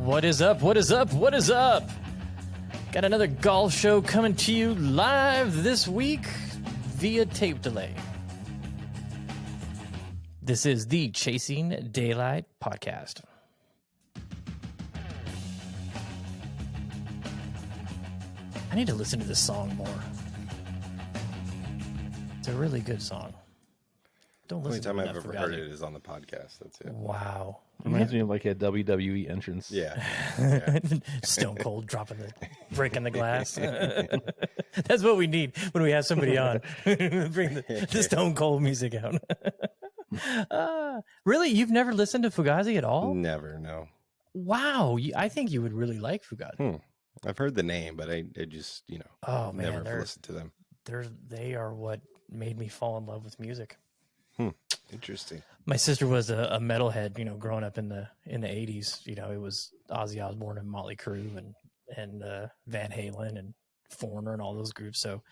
What is up? What is up? What is up? Got another golf show coming to you live this week via tape delay. This is the Chasing Daylight podcast. I need to listen to this song more. It's a really good song. Don't listen The only to time I've ever heard it is on the podcast. That's it. Wow. Reminds me of like a WWE entrance. Yeah. Stone Cold breaking the glass. That's what we need when we have somebody on. Bring the Stone Cold music out. Really? You've never listened to Fugazi at all? Never, no. Wow. I think you would really like Fugazi. I've heard the name, but I just, Oh, man, never listened to them. They are what made me fall in love with music. Interesting. My sister was a metalhead, growing up in the 80s. It was Ozzy Osbourne and Motley Crue and Van Halen and Foreigner and all those groups. So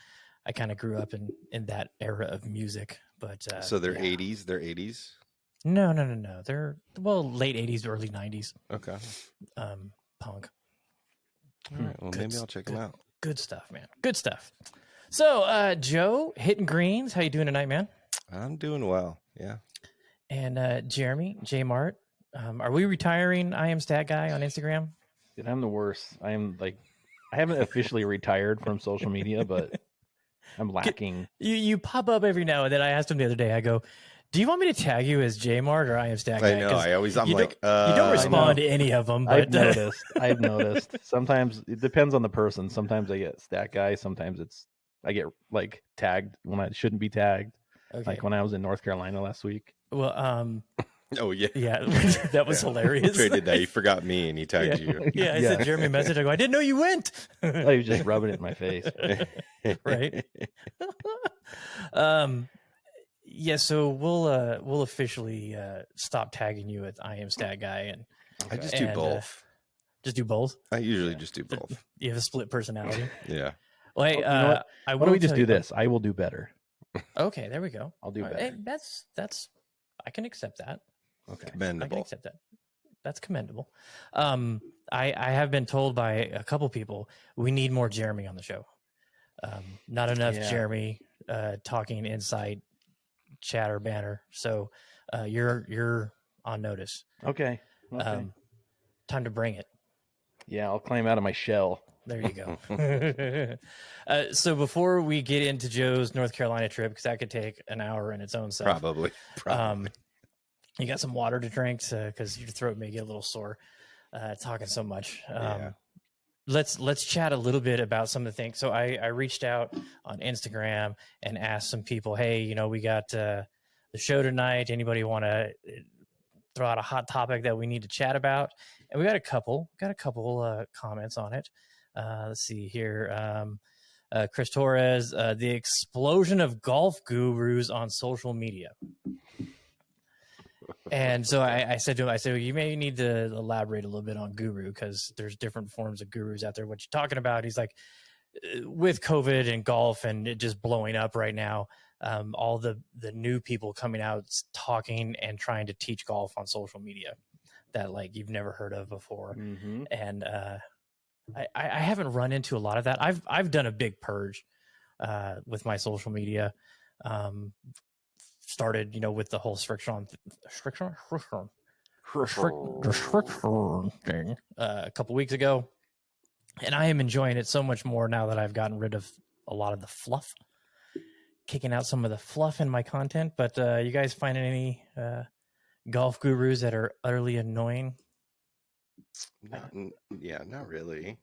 I kind of grew up in that era of music. But so they're 80s? They're 80s? No. They're late 80s, early 90s. Okay. Punk. All right. Well, maybe I'll check them out. Good stuff, man. Good stuff. So, Joe, hitting greens. How you doing tonight, man? I'm doing well. Yeah. And Jeremy, J Mart, are we retiring I Am Stat Guy on Instagram? Dude, I'm the worst. I haven't officially retired from social media, but I'm lacking. You pop up every now and then. I asked him the other day, I go, do you want me to tag you as J Mart or I Am Stat Guy? I know. I'm like, you don't respond to any of them. But I've noticed. Sometimes it depends on the person. Sometimes I get Stat Guy. Sometimes I get like tagged when I shouldn't be tagged. Okay. Like when I was in North Carolina last week. Well, oh yeah, yeah, that was hilarious. Trey did that. He forgot me and he tagged you. Yeah, I sent Jeremy a message. I go, I didn't know you went. Oh, he was just rubbing it in my face. Right. Yeah. So we'll officially stop tagging you with I Am Stat Guy, and I just do both. Just do both. I usually just do both. You have a split personality. Yeah. Well, hey, why don't we just do this? I will do better. Okay, there we go. I'll do better. Hey, that's I can accept that. Okay. Commendable. I can accept that. That's commendable. I have been told by a couple people we need more Jeremy on the show. Not enough Jeremy talking inside chatter banner. So you're on notice. Okay. Time to bring it. Yeah, I'll climb out of my shell. There you go. So before we get into Joe's North Carolina trip, because that could take an hour in its own self. Probably. You got some water to drink because your throat may get a little sore talking so much. Let's chat a little bit about some of the things. So I reached out on Instagram and asked some people, hey, we got the show tonight. Anybody want to throw out a hot topic that we need to chat about? And we got a couple comments on it. Let's see here. Chris Torres, the explosion of golf gurus on social media. And so I said to him, you may need to elaborate a little bit on guru because there's different forms of gurus out there. What you're talking about? He's like, with COVID and golf and it just blowing up right now, all the new people coming out talking and trying to teach golf on social media that like you've never heard of before. Mm-hmm. And I haven't run into a lot of that. I've done a big purge with my social media. Started, with the whole restriction thing a couple weeks ago, and I am enjoying it so much more now that I've gotten rid of a lot of the fluff, kicking out some of the fluff in my content. But you guys finding any golf gurus that are utterly annoying? Not really.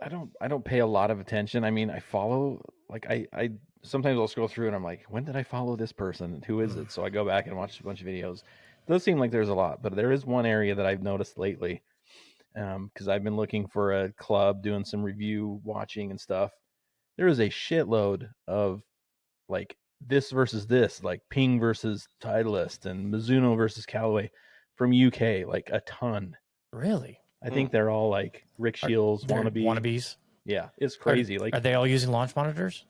I don't pay a lot of attention. I mean, I follow, like I sometimes I'll scroll through and I'm like, when did I follow this person? Who is it? So I go back and watch a bunch of videos. It does seem like there's a lot, but there is one area that I've noticed lately, because I've been looking for a club, doing some review watching and stuff. There is a shitload of like this versus this, like Ping versus Titleist and Mizuno versus Callaway from UK, like a ton. Really? I think they're all like Rick Shields wannabes. Yeah, it's crazy. Are they all using launch monitors?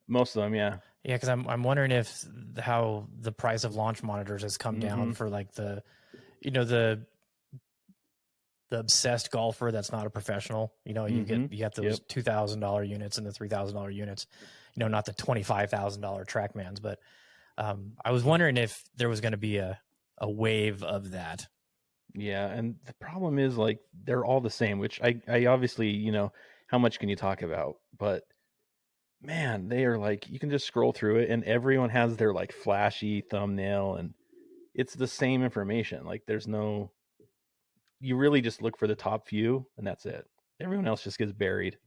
Most of them, yeah. Yeah, because I'm wondering if how the price of launch monitors has come down for like the obsessed golfer that's not a professional. You know, you get those $2,000 units and the $3,000 units. You know, not the $25,000 TrackMans, but I was wondering if there was going to be a wave of that. Yeah, and the problem is like they're all the same, which I obviously, you know, how much can you talk about? But man, they are like, you can just scroll through it and everyone has their like flashy thumbnail and it's the same information. Like there's no, you really just look for the top few and that's it. Everyone else just gets buried.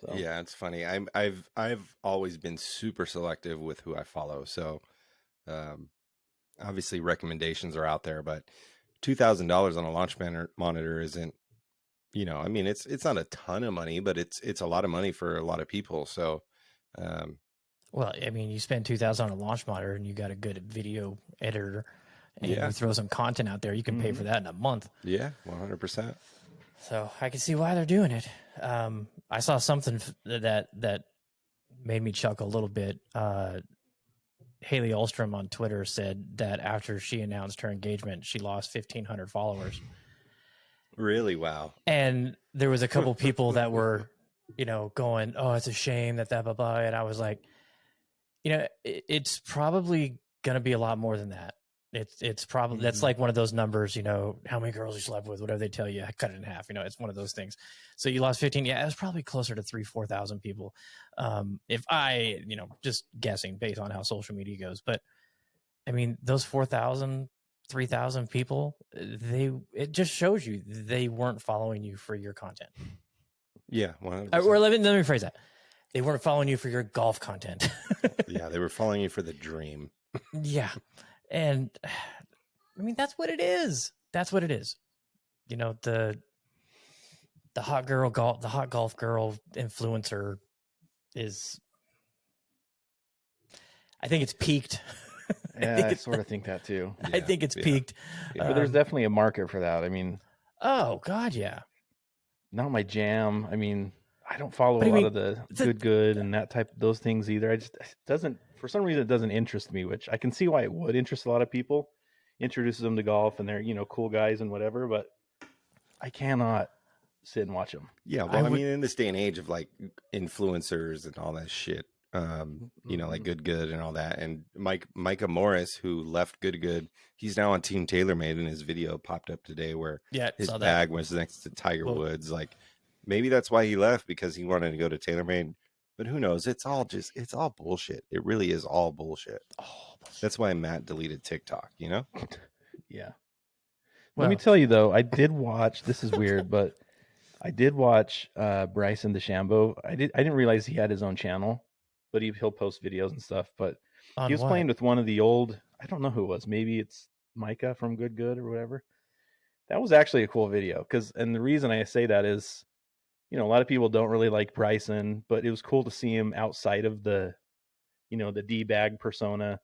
So. Yeah, it's funny. I've always been super selective with who I follow. So obviously recommendations are out there, but $2,000 on a launch monitor isn't, you know, I mean, it's not a ton of money, but it's a lot of money for a lot of people. So, well, I mean, you spend $2,000 on a launch monitor and you got a good video editor and you throw some content out there, you can pay for that in a month. Yeah, 100%. So I can see why they're doing it. I saw something that made me chuckle a little bit. Haley Ulstrom on Twitter said that after she announced her engagement, she lost 1,500 followers. Really? Wow. And there was a couple people that were, you know, going, "Oh, it's a shame that blah, blah." And I was like, you know, it's probably going to be a lot more than that. It's probably, that's like one of those numbers, you know, how many girls you slept with, whatever they tell you, cut it in half, you know, it's one of those things. So you lost 15. Yeah, it was probably closer to 4,000 people. If I, you know, just guessing based on how social media goes, but I mean, those 4,000, 3,000 people, it just shows you they weren't following you for your content. Yeah. 100%. Or let me rephrase that. They weren't following you for your golf content. Yeah. They were following you for the dream. Yeah. And I mean, that's what it is. That's what it is. You know, the hot golf girl influencer is, I think it's peaked. Yeah, I sort of think that too. Yeah, I think it's peaked. Yeah, but there's definitely a market for that. I mean, oh God, yeah. Not my jam. I mean, I don't follow a lot of the good and that type of those things either. It doesn't, for some reason, it doesn't interest me, which I can see why it would interest a lot of people. Introduces them to golf and they're, you know, cool guys and whatever, but I cannot sit and watch them. Yeah. Well, I mean, in this day and age of like influencers and all that shit, you know, like Good and all that. And Micah Morris, who left Good, he's now on Team TaylorMade, and his video popped up today where his bag was next to Tiger Woods. Like maybe that's why he left, because he wanted to go to TaylorMade. But who knows? It's all bullshit. It really is all bullshit. Oh, bullshit. That's why Matt deleted TikTok, you know? Yeah. Let me tell you though, I did watch, this is weird, but I did watch Bryson DeChambeau. I didn't realize he had his own channel, but he'll post videos and stuff. But he was playing with one of the old, I don't know who it was. Maybe it's Micah from Good or whatever. That was actually a cool video. And the reason I say that is, you know, a lot of people don't really like Bryson, but it was cool to see him outside of the, you know, the D-bag persona,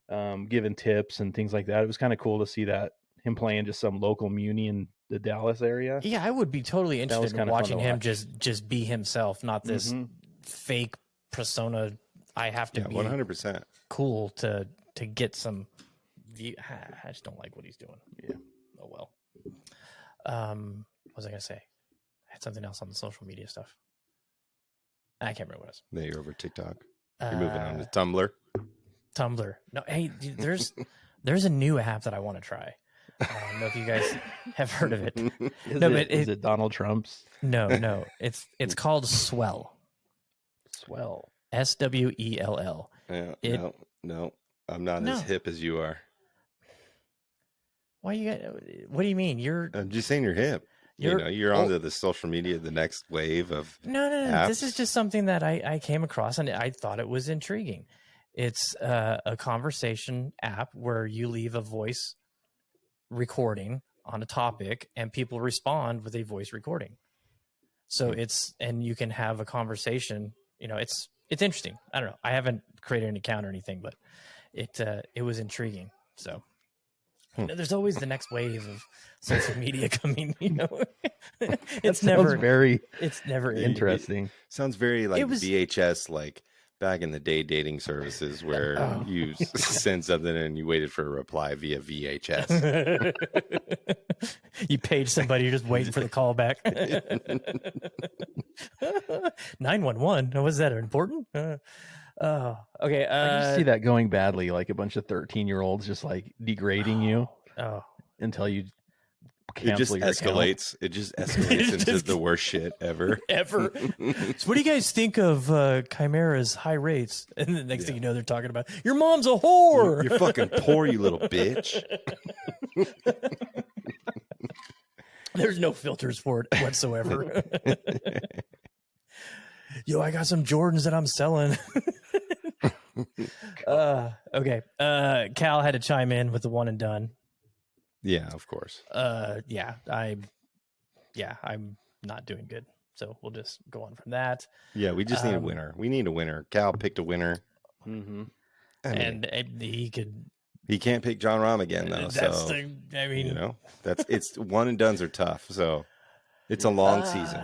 giving tips and things like that. It was kind of cool to see that, him playing just some local muni in the Dallas area. Yeah, I would be totally interested in watching him just be himself, not this fake persona. I have to be 100% cool to get some view. I just don't like what he's doing. Yeah. Oh well. What was I gonna say? I had something else on the social media stuff. I can't remember what it was. Now you're over TikTok. You're moving on to Tumblr. Tumblr. No, hey, there's a new app that I want to try. I don't know if you guys have heard of it. Is it Donald Trump's? No. It's called Swell. Swell. SWELL. Yeah, no. I'm not as hip as you are. Why what do you mean? I'm just saying you're hip. You're onto the social media, the next wave of No. apps. This is just something that I came across and I thought it was intriguing. It's a conversation app where you leave a voice recording on a topic and people respond with a voice recording. So and you can have a conversation. You know, it's interesting. I don't know. I haven't created an account or anything, but it was intriguing. So there's always the next wave of social media coming, you know. It's never very interesting. Sounds very like VHS, like back in the day dating services where Oh. you send something and you waited for a reply via VHS. You page somebody, you're just waiting for the call back. 911. Was that important? Oh, okay. I just see that going badly, like a bunch of 13-year-olds just like degrading you Oh, until you It just cancel your account. escalates. It just escalates into the worst shit ever. ever. So, what do you guys think of Chimera's high rates? And the next thing you know, they're talking about your mom's a whore. You're fucking poor, you little bitch. There's no filters for it whatsoever. Yo, I got some Jordans that I'm selling. Okay. Cal had to chime in with the one and done. Yeah, of course. I'm not doing good. So we'll just go on from that. Yeah, we just need a winner. We need a winner. Cal picked a winner. Mm-hmm. And he could. He can't pick Jon Rahm again though. It's one and dones are tough. So it's a long season.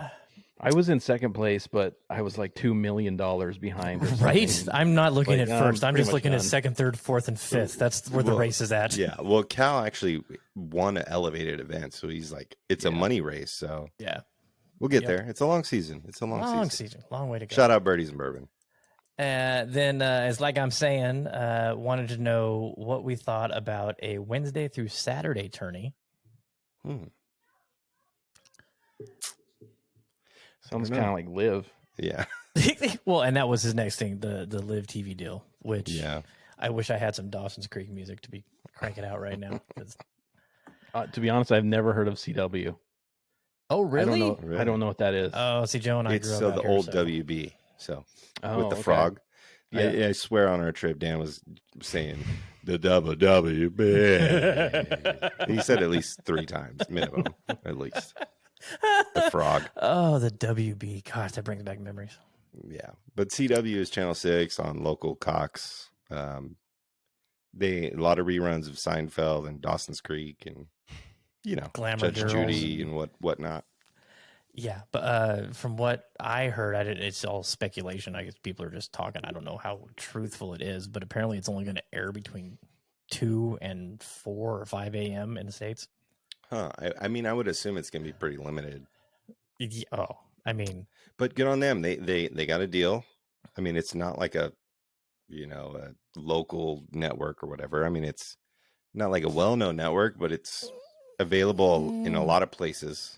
I was in second place, but I was like $2 million behind. Right? I'm not looking at first. I'm just looking at done. second, third, fourth, and fifth. That's where the race is at. Yeah. Well, Cal actually won an elevated event, so he's like, it's a money race. So Yeah. we'll get there. It's a long season. It's a long season. Long way to go. Shout out Birdies and Bourbon. Then, as like I'm saying, wanted to know what we thought about a Wednesday through Saturday tourney. Sounds kind of like LIV. Yeah. Well, and that was his next thing, the LIV TV deal, which Yeah. I wish I had some Dawson's Creek music to be cranking out right now. To be honest, I've never heard of CW. Oh, really? I don't know what that is. Oh, see, Joe and I It's grew up so out the here, old so. WB. So with the okay. frog. Yeah. I swear on our trip, Dan was saying the WB. He said at least 3 times, minimum, at least. The frog. Oh, the WB. Gosh, that brings back memories. Yeah. But CW is Channel 6 on local Cox. A lot of reruns of Seinfeld and Dawson's Creek and, Glamour Judge Girls Judy and whatnot. Yeah, but from what I heard, it's all speculation. I guess people are just talking. I don't know how truthful it is, but apparently it's only going to air between 2 and 4 or 5 a.m. in the States. Huh. I mean, I would assume it's going to be pretty limited. But good on them. They got a deal. I mean, it's not like a local network or whatever. I mean, it's not like a well-known network, but it's available in a lot of places.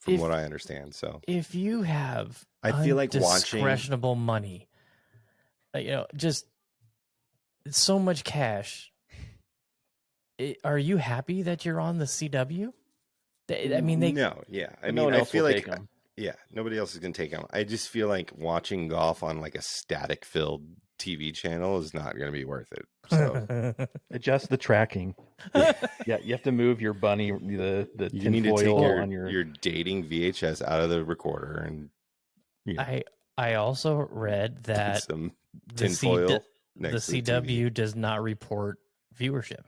From what I understand, so if you have, I feel like watching discretionable money, just so much cash. Are you happy that you're on the CW? I mean, no, yeah. I no mean, one I else feel will like take 'em. Yeah, nobody else is gonna take them. I just feel like watching golf on like a static-filled TV channel is not gonna be worth it. So Adjust the tracking. Yeah, you have to move your bunny, the you need to take tinfoil your, on your. your dating VHS out of the recorder and I also read that some the tinfoil. the CW does not report viewership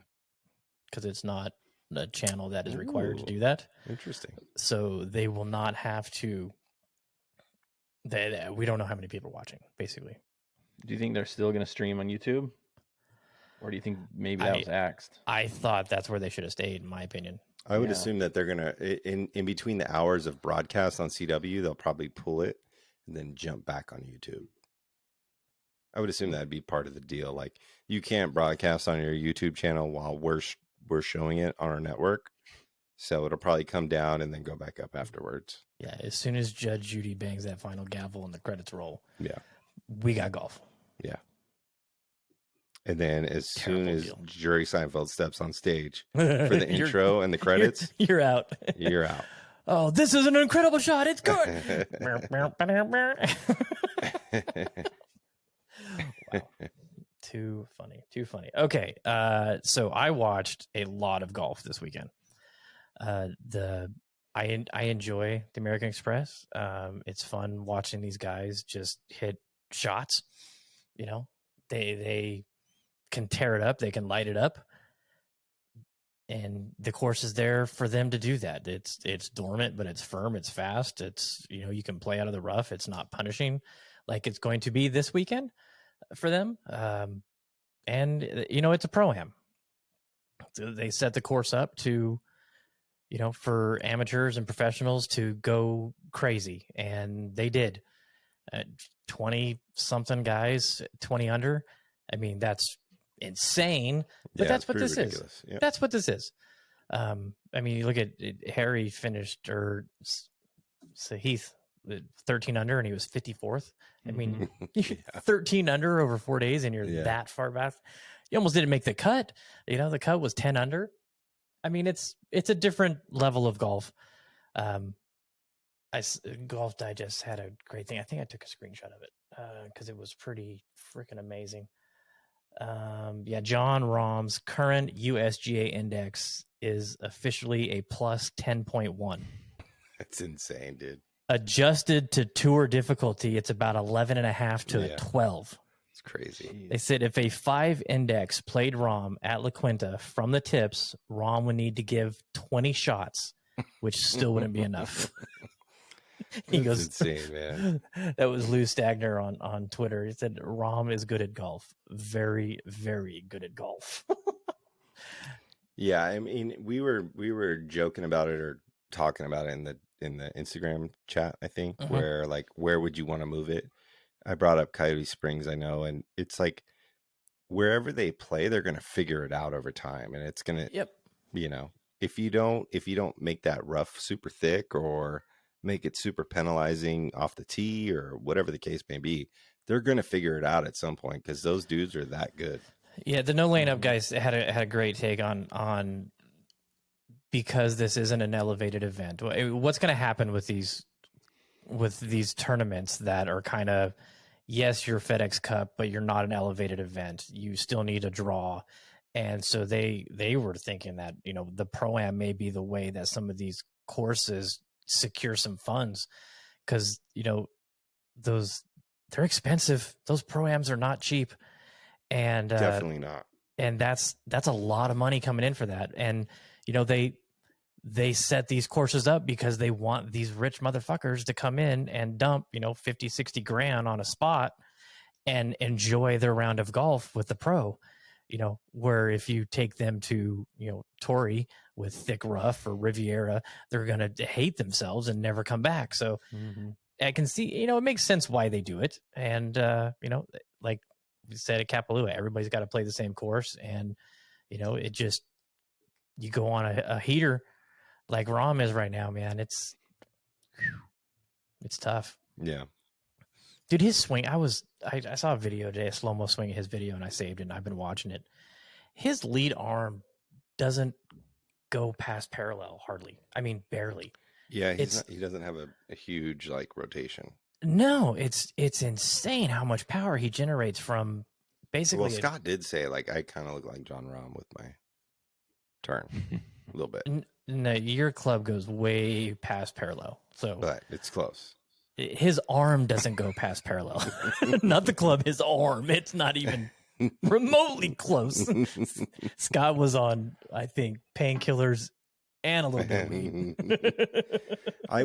because it's not a channel that is required to do that. Interesting. So they will not have to. We don't know how many people are watching, basically. Do you think they're still going to stream on YouTube? Or do you think maybe that was axed? I thought that's where they should have stayed, in my opinion. I would assume that they're gonna in between the hours of broadcast on CW, they'll probably pull it and then jump back on YouTube. I would assume that'd be part of the deal. Like you can't broadcast on your YouTube channel while we're showing it on our network, so it'll probably come down and then go back up afterwards. Yeah, as soon as Judge Judy bangs that final gavel and the credits roll, Yeah, we got golf. Yeah. And then as soon as Jerry Seinfeld steps on stage for the intro and the credits, you're out. You're out. Oh, this is an incredible shot. It's good. Wow. Too funny. Okay. So I watched a lot of golf this weekend. I enjoy the American Express. It's fun watching these guys just hit shots. They can tear it up, they can light it up, and the course is there for them to do that. It's dormant, but it's firm, it's fast, it's you can play out of the rough, it's not punishing like it's going to be this weekend for them. And you know, it's a pro-am. So they set the course up to, you know, for amateurs and professionals to go crazy, and they did. 20 something guys, 20 under. I mean, that's insane, but that's what this ridiculous. is. That's what this is. I mean, you look at Harry finished, or Heath, 13 under, and he was 54th. I mean, 13 under over 4 days, and you're that far back. You almost didn't make the cut. You know, the cut was 10 under. I mean, it's a different level of golf. Golf Digest had a great thing. I think I took a screenshot of it because it was pretty freaking amazing. Jon Rahm's current USGA index is officially a plus 10.1. That's insane, dude. Adjusted to tour difficulty, it's about 11.5 to a 12. It's crazy. They said if a 5 index played Rahm at La Quinta from the tips, Rahm would need to give 20 shots, which still wouldn't be enough. He goes, insane, man. That was Lou Stagner on Twitter. He said Rahm is good at golf, very, very good at golf. Yeah, I mean, we were joking about it or talking about it in the Instagram chat, I think, where like, where would you want to move it? I brought up Coyote Springs, I know, and it's like wherever they play, they're gonna figure it out over time, and it's gonna, you know, if you don't make that rough super thick or make it super penalizing off the tee or whatever the case may be, they're going to figure it out at some point because those dudes are that good. Yeah, the no lane up guys had a great take on because this isn't an elevated event. What's going to happen with these tournaments that are kind of, yes, you're FedEx Cup, but you're not an elevated event. You still need a draw. And so they were thinking that, you know, the Pro-Am may be the way that some of these courses secure some funds, because, you know, they're expensive. Those Pro-Ams are not cheap, and definitely not. And that's a lot of money coming in for that. And, you know, they set these courses up because they want these rich motherfuckers to come in and dump, you know, 50, 60 grand on a spot and enjoy their round of golf with the pro. You know, where if you take them to, you know, Torrey with thick rough or Riviera, they're going to hate themselves and never come back. So I can see, you know, it makes sense why they do it. And, you know, like we said at Kapalua, everybody's got to play the same course. And, you know, it just, you go on a heater like Rahm is right now, man. It's tough. Yeah. Dude, his swing, I saw a video today, a slow-mo swing of his video, and I saved it, and I've been watching it. His lead arm doesn't go past parallel, hardly. I mean, barely. Yeah, he doesn't have a huge, like, rotation. No, it's insane how much power he generates from basically... Well, Scott did say, like, I kind of look like Jon Rahm with my turn. A little bit. No, your club goes way past parallel. But it's close. His arm doesn't go past parallel. Not the club, his arm. It's not even remotely close. Scott was on, I think, painkillers and a little bit of weed. I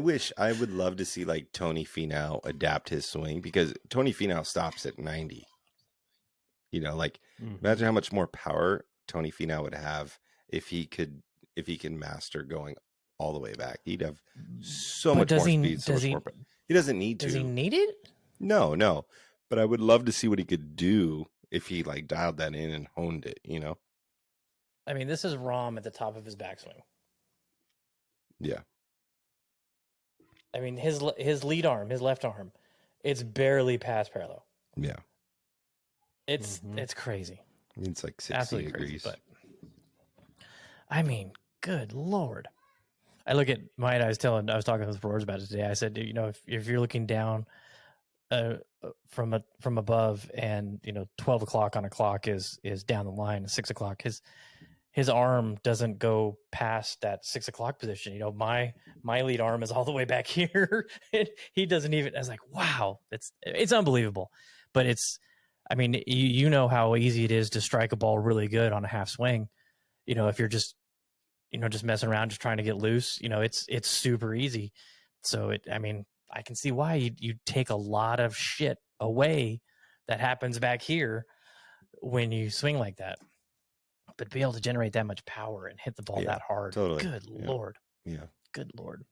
would love to see like Tony Finau adapt his swing, because Tony Finau stops at 90. You know, like imagine how much more power Tony Finau would have if he could master going all the way back. He'd have so much more speed. He doesn't need to. Does he need it? No. But I would love to see what he could do if he like dialed that in and honed it, you know? I mean, this is Rahm at the top of his backswing. Yeah. I mean, his lead arm, his left arm, it's barely past parallel. Yeah. It's crazy. It's like 60 Absolutely degrees. Crazy, but I mean, good Lord. I look at I was talking with Roars about it today. I said, you know, if you're looking down from above, and you know 12 o'clock on a clock is down the line, 6 o'clock, his arm doesn't go past that 6 o'clock position. You know, my lead arm is all the way back here. He doesn't even. I was like, wow, it's unbelievable. But I mean, you know how easy it is to strike a ball really good on a half swing. You know, if you're just messing around, just trying to get loose, you know, it's super easy. So I mean, I can see why you take a lot of shit away that happens back here when you swing like that. But to be able to generate that much power and hit the ball that hard, totally. Good Lord. Yeah. Good Lord.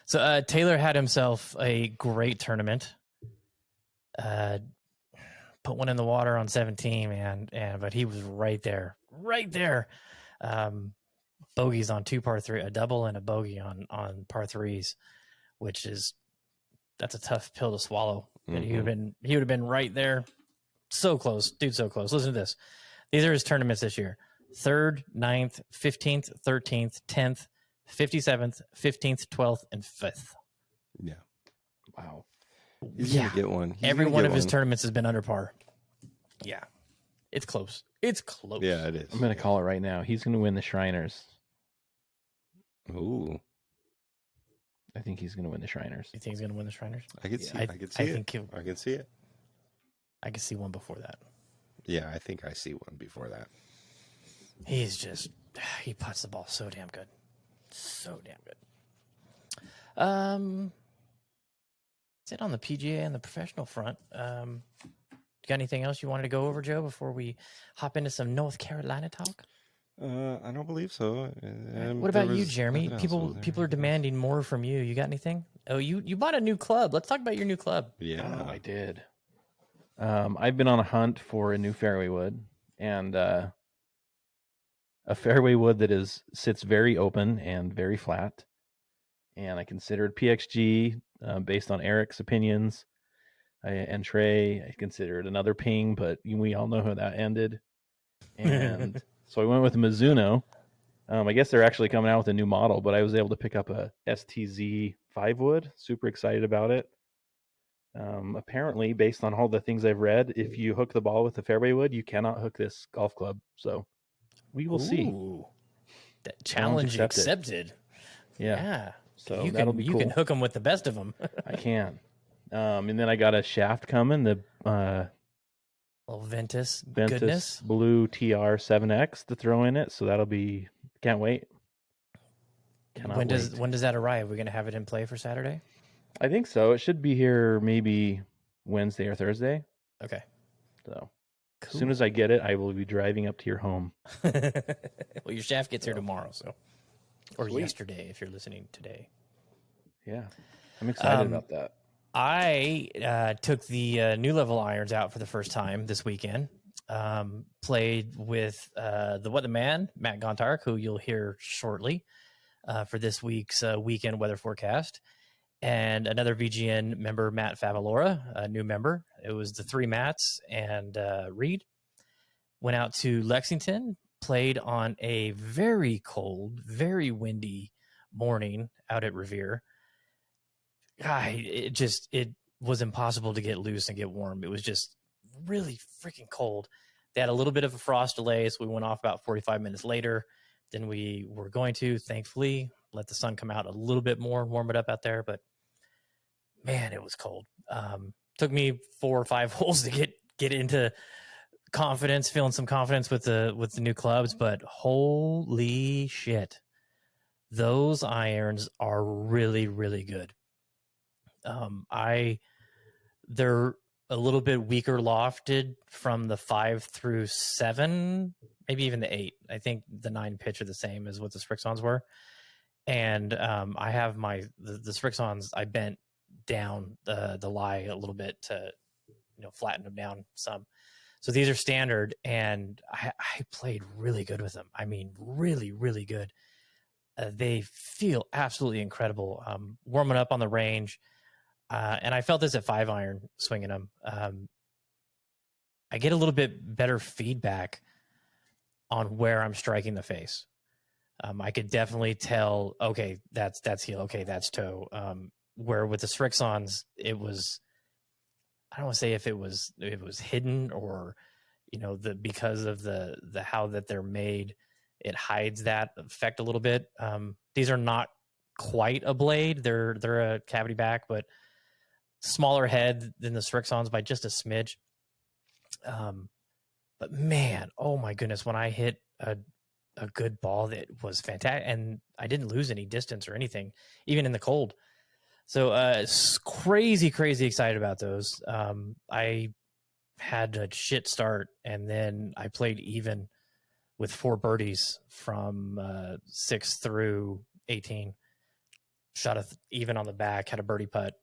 So Taylor had himself a great tournament. Put one in the water on 17, man, but he was right there. Bogeys on 2 par 3, a double and a bogey on par 3s, which that's a tough pill to swallow. And he would have been right there. So close, dude, so close. Listen to this. These are his tournaments this year: 3rd, 9th, 15th, 13th, 10th, 57th, 15th, 12th, and 5th. Yeah. Wow. He's gonna get one. Every one of his tournaments has been under par. Yeah. It's close. It's close. Yeah, it is. I'm going to call it right now. He's going to win the Shriners. Ooh. I think he's going to win the Shriners. You think he's going to win the Shriners? I could see. I could see it. I can see it. I could see one before that. Yeah, I think I see one before that. He puts the ball so damn good. So damn good. That's it on the PGA and the professional front. You got anything else you wanted to go over, Joe, before we hop into some North Carolina talk? I don't believe so. What about you, Jeremy? People are demanding more from you. You got anything? Oh, you bought a new club. Let's talk about your new club. Yeah, I did. I've been on a hunt for a new fairway wood, and a fairway wood that sits very open and very flat. And I considered PXG based on Eric's opinions. And Trey, I considered another ping, but we all know how that ended. And so I went with Mizuno. I guess they're actually coming out with a new model, but I was able to pick up a STZ 5 wood. Super excited about it. Apparently, based on all the things I've read, if you hook the ball with the fairway wood, you cannot hook this golf club. So we will see. That challenge accepted. Yeah. So that'll be cool. You can hook them with the best of them. I can. And then I got a shaft coming, the little Ventus goodness Blue TR 7X to throw in it. So that'll be, can't wait. When does that arrive? We're going to have it in play for Saturday? I think so. It should be here maybe Wednesday or Thursday. Okay. So cool. As soon as I get it, I will be driving up to your home. Well, your shaft gets here tomorrow, or yesterday if you're listening today. Yeah. I'm excited about that. I took the new level irons out for the first time this weekend. Played with the man, Matt Gontark, who you'll hear shortly for this week's weekend weather forecast, and another VGN member, Matt Favalora, a new member. It was the 3 Matts and Reed. Went out to Lexington, played on a very cold, very windy morning out at Revere. It was impossible to get loose and get warm. It was just really freaking cold. They had a little bit of a frost delay, so we went off about 45 minutes later than we were going to. Thankfully, let the sun come out a little bit more, warm it up out there. But man, it was cold. Took me 4 or 5 holes to get into confidence, feeling some confidence with the new clubs. But holy shit, those irons are really, really good. They're a little bit weaker lofted from the 5 through 7, maybe even the 8. I think the 9 pitch are the same as what the Srixons were. And I have the Srixons, I bent down the lie a little bit to flatten them down some. So these are standard, and I played really good with them. I mean, really, really good. They feel absolutely incredible. Warming up on the range. And I felt this at 5-iron swinging them. I get a little bit better feedback on where I'm striking the face. I could definitely tell, okay, that's heel. Okay, that's toe. Where with the Srixons, it was, I don't want to say if it was hidden or, because of the how that they're made, it hides that effect a little bit. These are not quite a blade. They're a cavity back, but smaller head than the Srixons by just a smidge. But man, oh my goodness, when I hit a good ball, that was fantastic. And I didn't lose any distance or anything, even in the cold. So crazy excited about those. I had a shit start, and then I played even with 4 birdies from 6 through 18. Shot even on the back, had a birdie putt,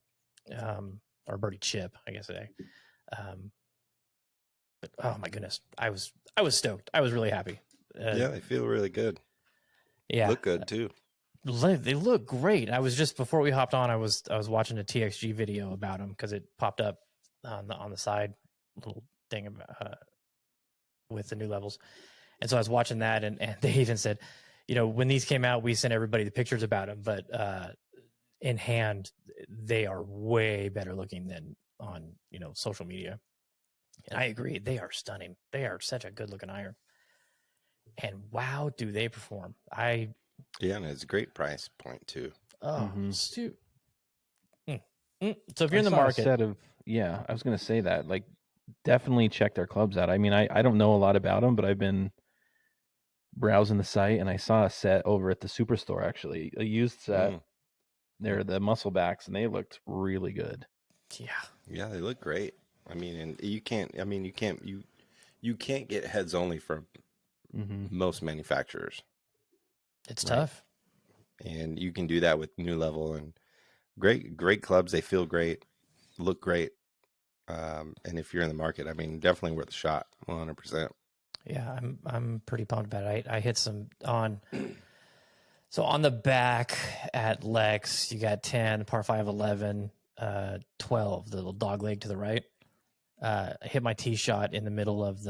or birdie chip, I guess. But oh my goodness, I was stoked. I was really happy. Yeah, they feel really good. Yeah, Look good too. They look great. I was just before we hopped on, I was watching a TXG video about them because it popped up on the side little thing about, with the new levels, and so I was watching that, and they even said, when these came out, we sent everybody the pictures about them, but in hand, they are way better looking than on social media. And I agree, they are stunning. They are such a good looking iron, and wow, do they perform! Yeah, and it's a great price point too. Oh, Stu. So if you're in the market, I was going to say that, like, definitely check their clubs out. I mean, I don't know a lot about them, but I've been browsing the site, and I saw a set over at the Superstore, actually, a used set. They're the muscle backs, and they looked really good. Yeah, they look great. I mean, and you can't get heads only from most manufacturers. It's tough, and you can do that with New Level, and great clubs. They feel great, look great, and if you're in the market, I mean, definitely worth a shot, 100%. Yeah, I'm pretty pumped about it. I hit some on. So on the back at Lex, you got 10, par 5, 11, 12, the little dog leg to the right. I hit my tee shot in the middle of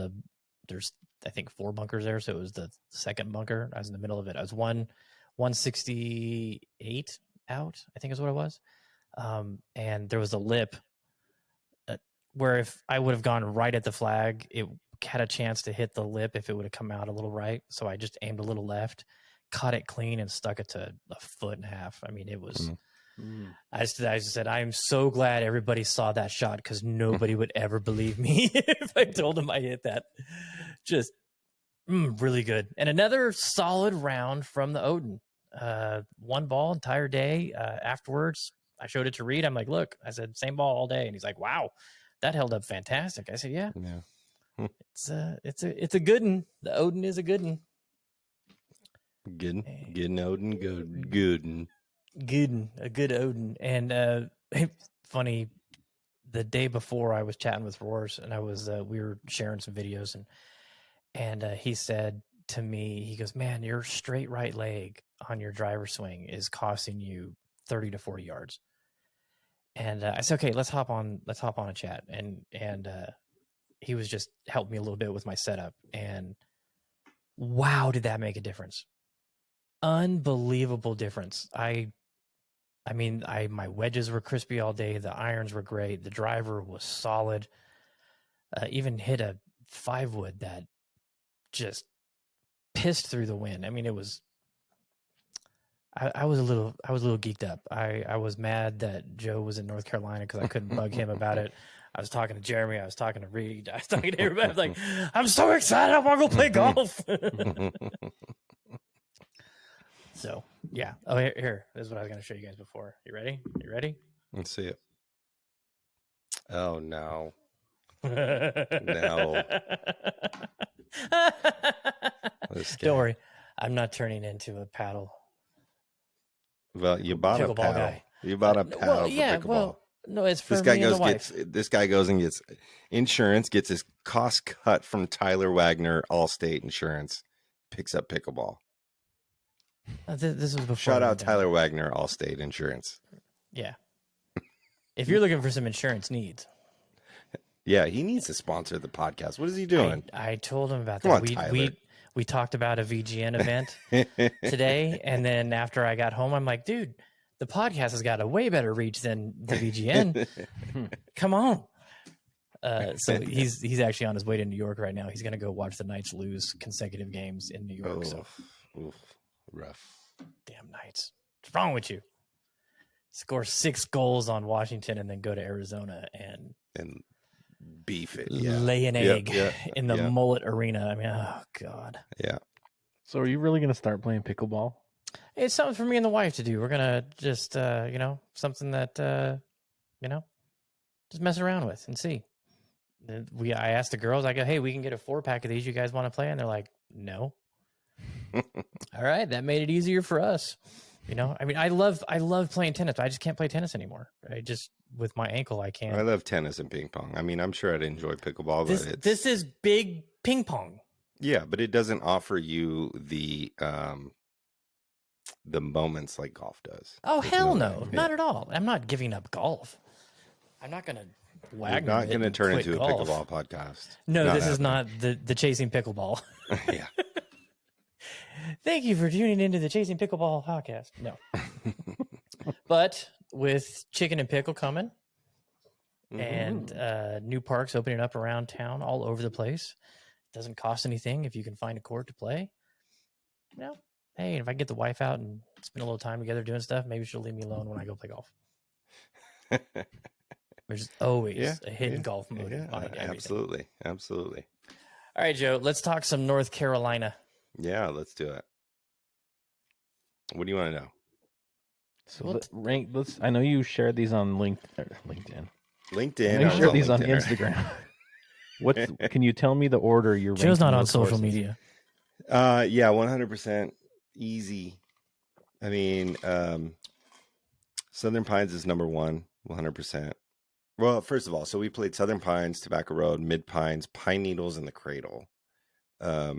there's, I think, 4 bunkers there. So it was the second bunker. I was in the middle of it. I was 168 out, I think is what it was. And there was a lip where if I would have gone right at the flag, it had a chance to hit the lip if it would have come out a little right. So I just aimed a little left, caught it clean, and stuck it to 1.5 feet. I mean, it was. I just said, I'm so glad everybody saw that shot, because nobody would ever believe me if I told them I hit that. Just really good. And another solid round from the Odin. 1 ball entire day. Afterwards, I showed it to Reed. I'm like, look, I said, same ball all day. And he's like, wow, that held up fantastic. I said, yeah. It's a good one. The Odin is a good one. Good Odin, good. A good Odin. And funny, the day before I was chatting with Roars, and we were sharing some videos, and he said to me, he goes, man, your straight right leg on your driver swing is costing you 30 to 40 yards. And I said, okay, let's hop on a chat. And he was just helping me a little bit with my setup, and wow, did that make a difference? Unbelievable difference. I mean, my wedges were crispy all day. The irons were great. The driver was solid. Even hit a 5-wood that just pissed through the wind. I mean, it was. I was a little geeked up. I was mad that Joe was in North Carolina because I couldn't bug him about it. I was talking to Jeremy. I was talking to Reed. I was talking to everybody. I was like, I'm so excited. I want to go play golf. So, yeah. Oh, here. This is what I was going to show you guys before. You ready? Let's see it. Oh, no. No. Don't worry. I'm not turning into a paddle. Well, you bought a paddle. Guy. You bought a paddle for pickleball. No, it's for me and the wife. This guy goes and gets insurance, gets his cost cut from Tyler Wagner, Allstate Insurance, picks up pickleball. This was before. Shout out Tyler Wagner, Allstate Insurance. Yeah. If you're looking for some insurance needs. Yeah, he needs to sponsor the podcast. What is he doing? I told him about Come that. on, Tyler. We talked about a VGN event today, and then after I got home, I'm like, dude, the podcast has got a way better reach than the VGN. Come on. So he's actually on his way to New York right now. He's going to go watch the Knights lose consecutive games in New York. Rough. Damn Knights. What's wrong with you? Score 6 goals on Washington and then go to Arizona and beef it. Lay an egg in the Mullet Arena. I mean, oh God. Yeah. So are you really going to start playing pickleball? It's something for me and the wife to do. We're gonna just something that just mess around with and see. I asked the girls, I go, hey, we can get a 4-pack of these. You guys want to play? And they're like, no. All right, that made it easier for us. I mean, I love playing tennis, but I just can't play tennis anymore. I just, with my ankle, I can't. I love tennis and ping pong. I mean, I'm sure I'd enjoy pickleball, but this is big ping pong. Yeah, but it doesn't offer you the moments like golf does. Oh, hell no, not at all. I'm not giving up golf. I'm not gonna We're not going to turn into golf. A pickleball podcast. No, this is not the Chasing Pickleball. Yeah. Thank you for tuning into the Chasing Pickleball podcast. No. But with Chicken and Pickle coming and new parks opening up around town all over the place, it doesn't cost anything if you can find a court to play. Hey, if I get the wife out and spend a little time together doing stuff, maybe she'll leave me alone when I go play golf. There's always a hidden golf motive behind everything. Absolutely. All right, Joe, let's talk some North Carolina. Yeah, let's do it. What do you want to know? So I know you shared these on LinkedIn. LinkedIn. You shared these on Instagram. Can you tell me the order you're ranking? Joe's not on social media. Yeah, 100% easy. I mean, Southern Pines is number 1, 100%. Well, first of all, so we played Southern Pines, Tobacco Road, Mid Pines, Pine Needles, and the Cradle. I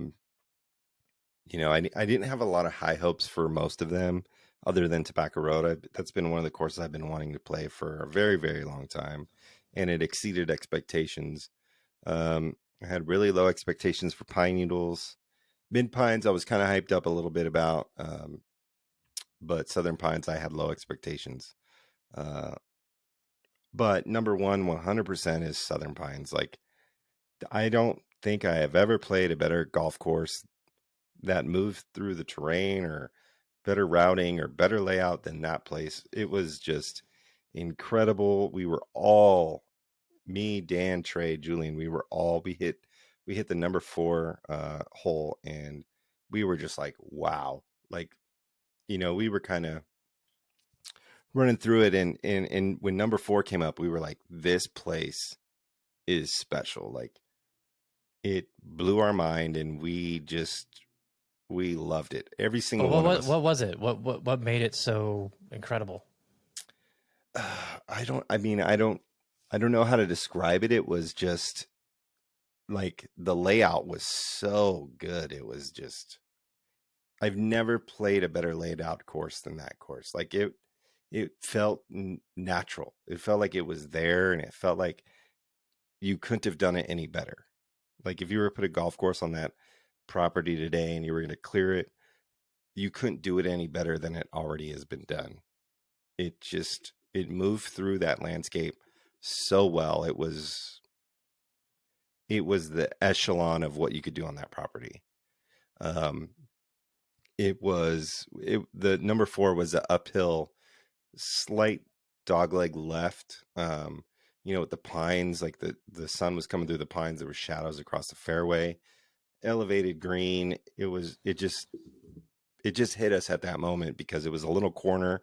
didn't have a lot of high hopes for most of them, other than Tobacco Road. That's been one of the courses I've been wanting to play for a very, very long time, and it exceeded expectations. I had really low expectations for Pine Needles. Mid Pines, I was kind of hyped up a little bit about, but Southern Pines, I had low expectations. But number 1, 100% is Southern Pines. Like, I don't think I have ever played a better golf course that moved through the terrain or better routing or better layout than that place. It was just incredible. We were all, me, Dan, Trey, Julian, we hit the number 4 hole, and we were just like, wow. Like, we were kind of running through it, and when number 4 came up, we were like, this place is special. Like, it blew our mind, and we loved it. Every single one of us. What was it? What made it so incredible? I don't know how to describe it. It was just like, the layout was so good. It was just, I've never played a better laid out course than that course. Like, it felt natural. It felt like it was there, and it felt like you couldn't have done it any better. Like, if you were to put a golf course on that property today and you were going to clear it, you couldn't do it any better than it already has been done. It moved through that landscape so well. It was the echelon of what you could do on that property. The number 4 was an uphill, slight dogleg left, with the pines, like the sun was coming through the pines. There were shadows across the fairway, elevated green. It just hit us at that moment because it was a little corner.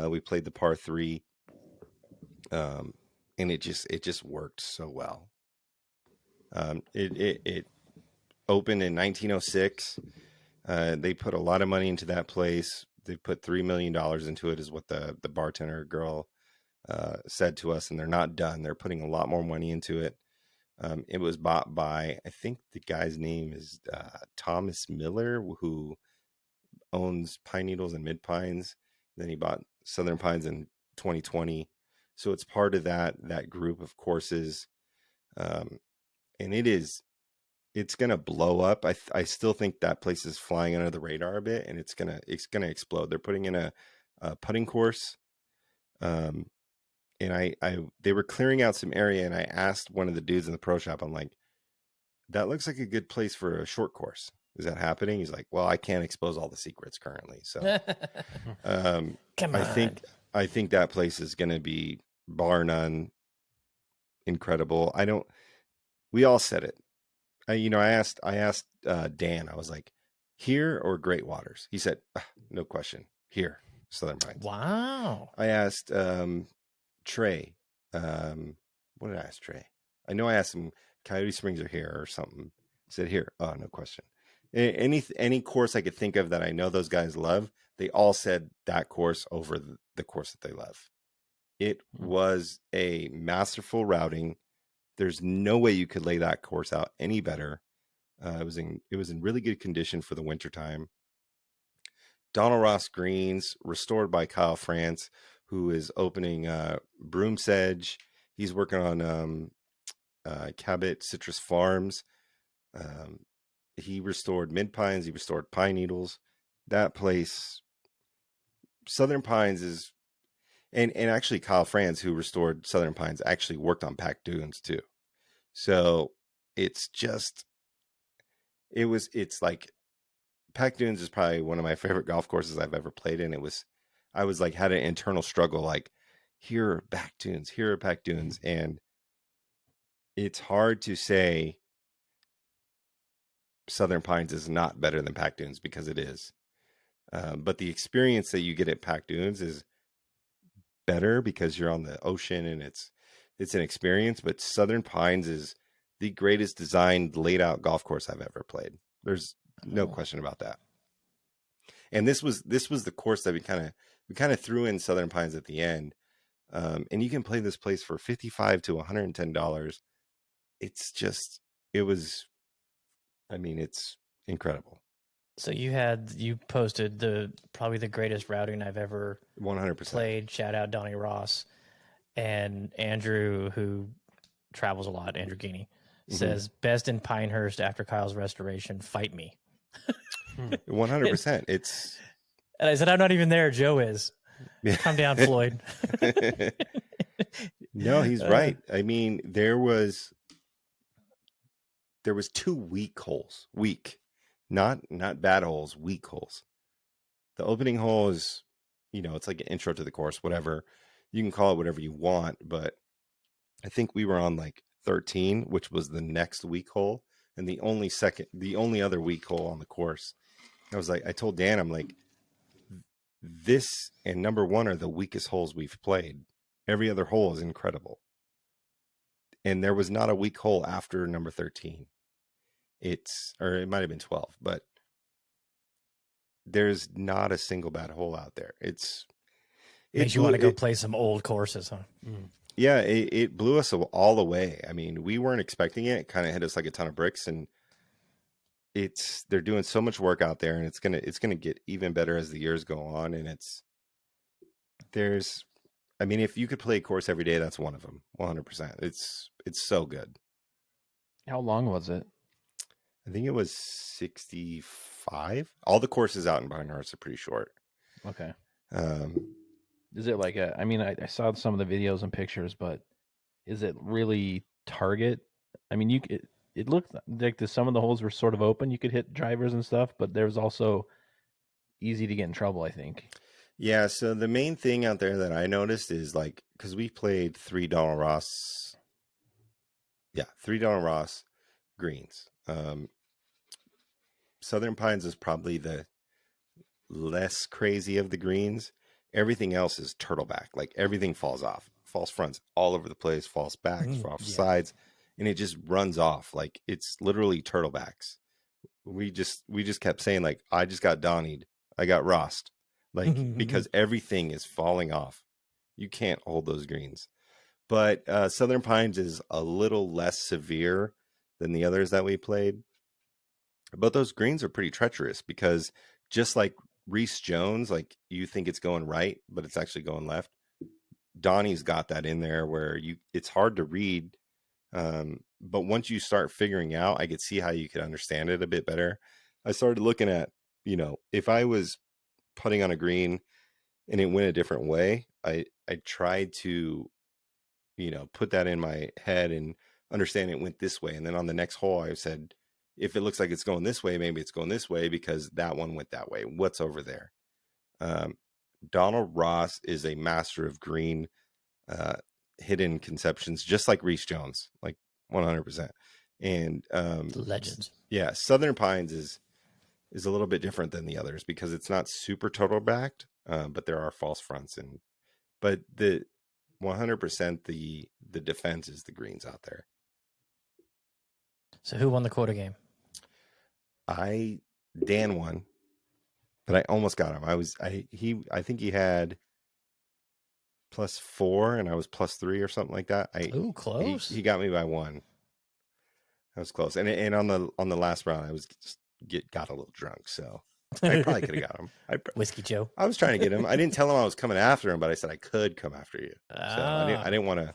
We played the par 3, and it just worked so well. It opened in 1906. They put a lot of money into that place. They put $3 million into it, is what the bartender girl said to us, and they're not done. They're putting a lot more money into it. It was bought by, I think the guy's name is Thomas Miller, who owns Pine Needles and Mid Pines. Then he bought Southern Pines in 2020. So it's part of that group of courses. And it's going to blow up. I still think that place is flying under the radar a bit, and it's going to explode. They're putting in a putting course. And they were clearing out some area, and I asked one of the dudes in the pro shop, I'm like, that looks like a good place for a short course. Is that happening? He's like, well, I can't expose all the secrets currently. So Come on. I think that place is going to be, bar none, incredible. We all said it. I asked Dan, I was like, here or Great Waters? He said, no question, here, Southern Pines. Wow. I asked Trey, what did I ask Trey? I know I asked him Coyote Springs or here or something. He said here. Oh, no question. Any course I could think of that I know those guys love, they all said that course over the course that they love. It was a masterful routing. There's no way you could lay that course out any better. It was in really good condition for the wintertime. Donald Ross greens restored by Kyle France, who is opening Broom Sedge. He's working on Cabot Citrus Farms. He restored Mid Pines. He restored Pine Needles. That place, Southern Pines is, and actually Kyle France, who restored Southern Pines, actually worked on Pack Dunes too. So it's like Pack Dunes is probably one of my favorite golf courses I've ever played in. I was like, had an internal struggle, like, here are Pack Dunes. And it's hard to say Southern Pines is not better than Pack Dunes, because it is. But the experience that you get at Pack Dunes is better because you're on the ocean and it's an experience. But Southern Pines is the greatest designed, laid out golf course I've ever played. There's no question about that. And this was the course that we kind of threw in Southern Pines at the end. And you can play this place for $55 to $110. It's incredible. So you posted probably the greatest routing I've ever 100% played. Shout out Donnie Ross. And Andrew, who travels a lot, Andrew Geeney, says best in Pinehurst after Kyle's restoration. Fight me. 100%. And I said, I'm not even there. Joe is. Calm down, Floyd. No, he's right. I mean, there was 2 weak holes. Weak. Not bad holes, weak holes. The opening hole is, it's like an intro to the course, whatever. You can call it whatever you want, but I think we were on like 13, which was the next weak hole, and the only other weak hole on the course. I told Dan, I'm like, this and number 1 are the weakest holes we've played. Every other hole is incredible. And there was not a weak hole after number 13. Or it might have been 12, but there's not a single bad hole out there. Makes you want to go play some old courses, huh? Yeah, it blew us all away. I mean, we weren't expecting it. It kind of hit us like a ton of bricks, and they're doing so much work out there, and it's gonna get even better as the years go on. And if you could play a course every day, that's one of them. 100%. It's so good. How long was it? I think it was 65. All the courses out in Pinehurst are pretty short. Okay. Is it like I saw some of the videos and pictures, but is it really target? I mean, it looked like some of the holes were sort of open. You could hit drivers and stuff, but there was also easy to get in trouble, I think. Yeah. So the main thing out there that I noticed is like, because we played $3 Ross. Yeah. $3 Ross greens. Southern Pines is probably the less crazy of the greens. Everything else is turtleback. Like everything falls off. False fronts all over the place, false backs, false sides, and it just runs off. Like it's literally turtlebacks. We just kept saying, like, I just got Donnied. I got Rossed. Like, because everything is falling off. You can't hold those greens. But Southern Pines is a little less severe than the others that we played. But those greens are pretty treacherous, because just like Reese Jones, like you think it's going right, but it's actually going left. Donnie's got that in there where it's hard to read. But once you start figuring out, I could see how you could understand it a bit better. I started looking at, if I was putting on a green and it went a different way, I tried to, put that in my head and understand it went this way. And then on the next hole, I said, if it looks like it's going this way, maybe it's going this way because that one went that way. What's over there? Donald Ross is a master of green hidden conceptions, just like Reese Jones, like 100%. And legends. Yeah, Southern Pines is is a little bit different than the others because it's not super total backed, but there are false fronts but the 100% the defense is the greens out there. So who won the quota game? Dan won, but I almost got him. I think he had +4 and I was +3 or something like that. Ooh, close. He got me by 1. That was close. And on the last round, I was got a little drunk, so I probably could have got him. Whiskey Joe. I was trying to get him. I didn't tell him I was coming after him, but I said I could come after you. So I didn't want to.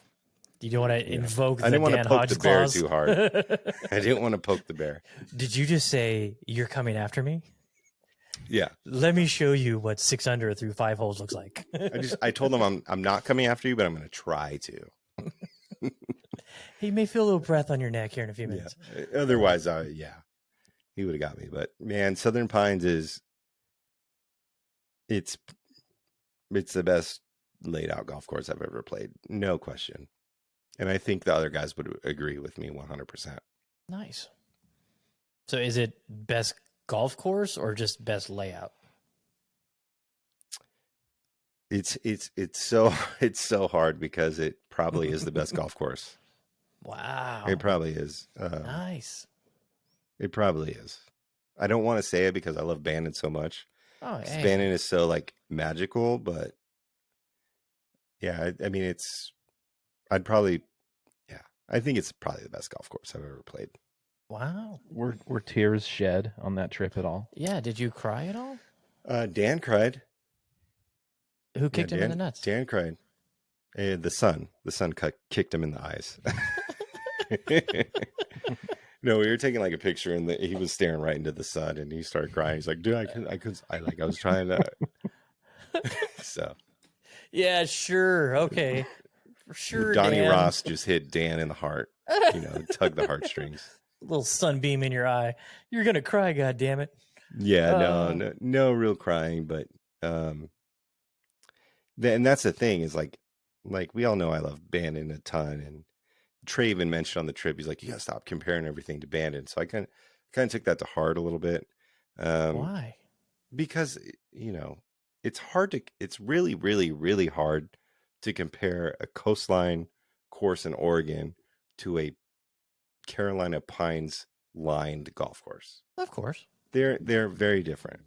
You don't want to invoke. I didn't want to poke the bear clause. too hard. I didn't want to poke the bear. Did you just say you're coming after me? Yeah. Let me show you what 6 under through 5 holes looks like. I told him I'm not coming after you, but I'm going to try to. He may feel a little breath on your neck here in a few minutes. Yeah. Otherwise, he would have got me. But man, Southern Pines it's the best laid out golf course I've ever played, no question. And I think the other guys would agree with me 100%. Nice. So is it best golf course or just best layout? It's so hard because it probably is the best golf course. Wow. It probably is. Nice. It probably is. I don't want to say it because I love Bandon so much. Oh, hey. Bandon is so like magical, but yeah, I mean, I think it's probably the best golf course I've ever played. Wow. Were tears shed on that trip at all? Yeah. Did you cry at all? Dan cried. Who kicked him in the nuts? Dan cried. The sun kicked him in the eyes. No, we were taking like a picture and he was staring right into the sun and he started crying. He's like, dude, I was trying to. So. Yeah, sure. Okay. For sure. Donnie Dan. Ross just hit Dan in the heart, tug the heartstrings. A little sunbeam in your eye. You're going to cry, God damn it. Yeah, no real crying, but, and that's the thing is like we all know I love Bandon a ton, and Trey even mentioned on the trip, he's like, you gotta stop comparing everything to Bandon. So I kind of took that to heart a little bit. Why? Because it's really, really, really hard to compare a coastline course in Oregon to a Carolina Pines lined golf course. Of course. They're very different.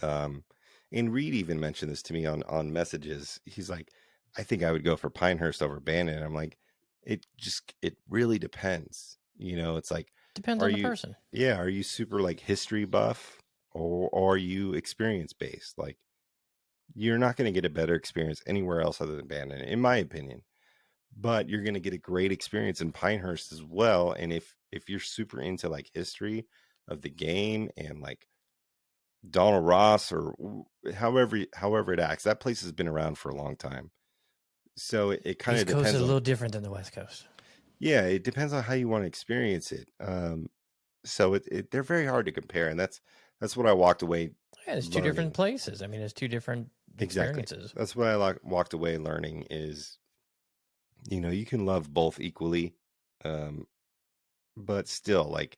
And Reed even mentioned this to me on messages. He's like, I think I would go for Pinehurst over Bandon. I'm like, it really depends. It's like, depends on the person. Yeah. Are you super like history buff or are you experience based? Like, you're not going to get a better experience anywhere else other than Bandon, in my opinion. But you're going to get a great experience in Pinehurst as well. And if you're super into like history of the game and like Donald Ross or however it acts, that place has been around for a long time. So it kind of depends. East Coast is a little different than the West Coast. Yeah, it depends on how you want to experience it. So they're very hard to compare, and that's what I walked away. Yeah, it's two different places. I mean, it's two different experiences. Exactly. That's what I walked away learning is, you can love both equally, but still, like,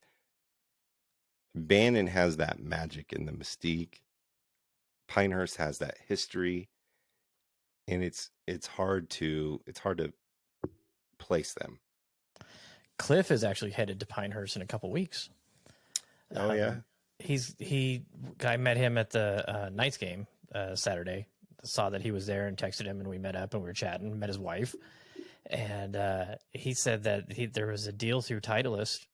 Bandon has that magic and the mystique. Pinehurst has that history, and it's hard to place them. Cliff is actually headed to Pinehurst in a couple weeks. Oh yeah, I met him at the Knights game Saturday. Saw that he was there and texted him, and we met up and we were chatting. Met his wife, and he said that there was a deal through Titleist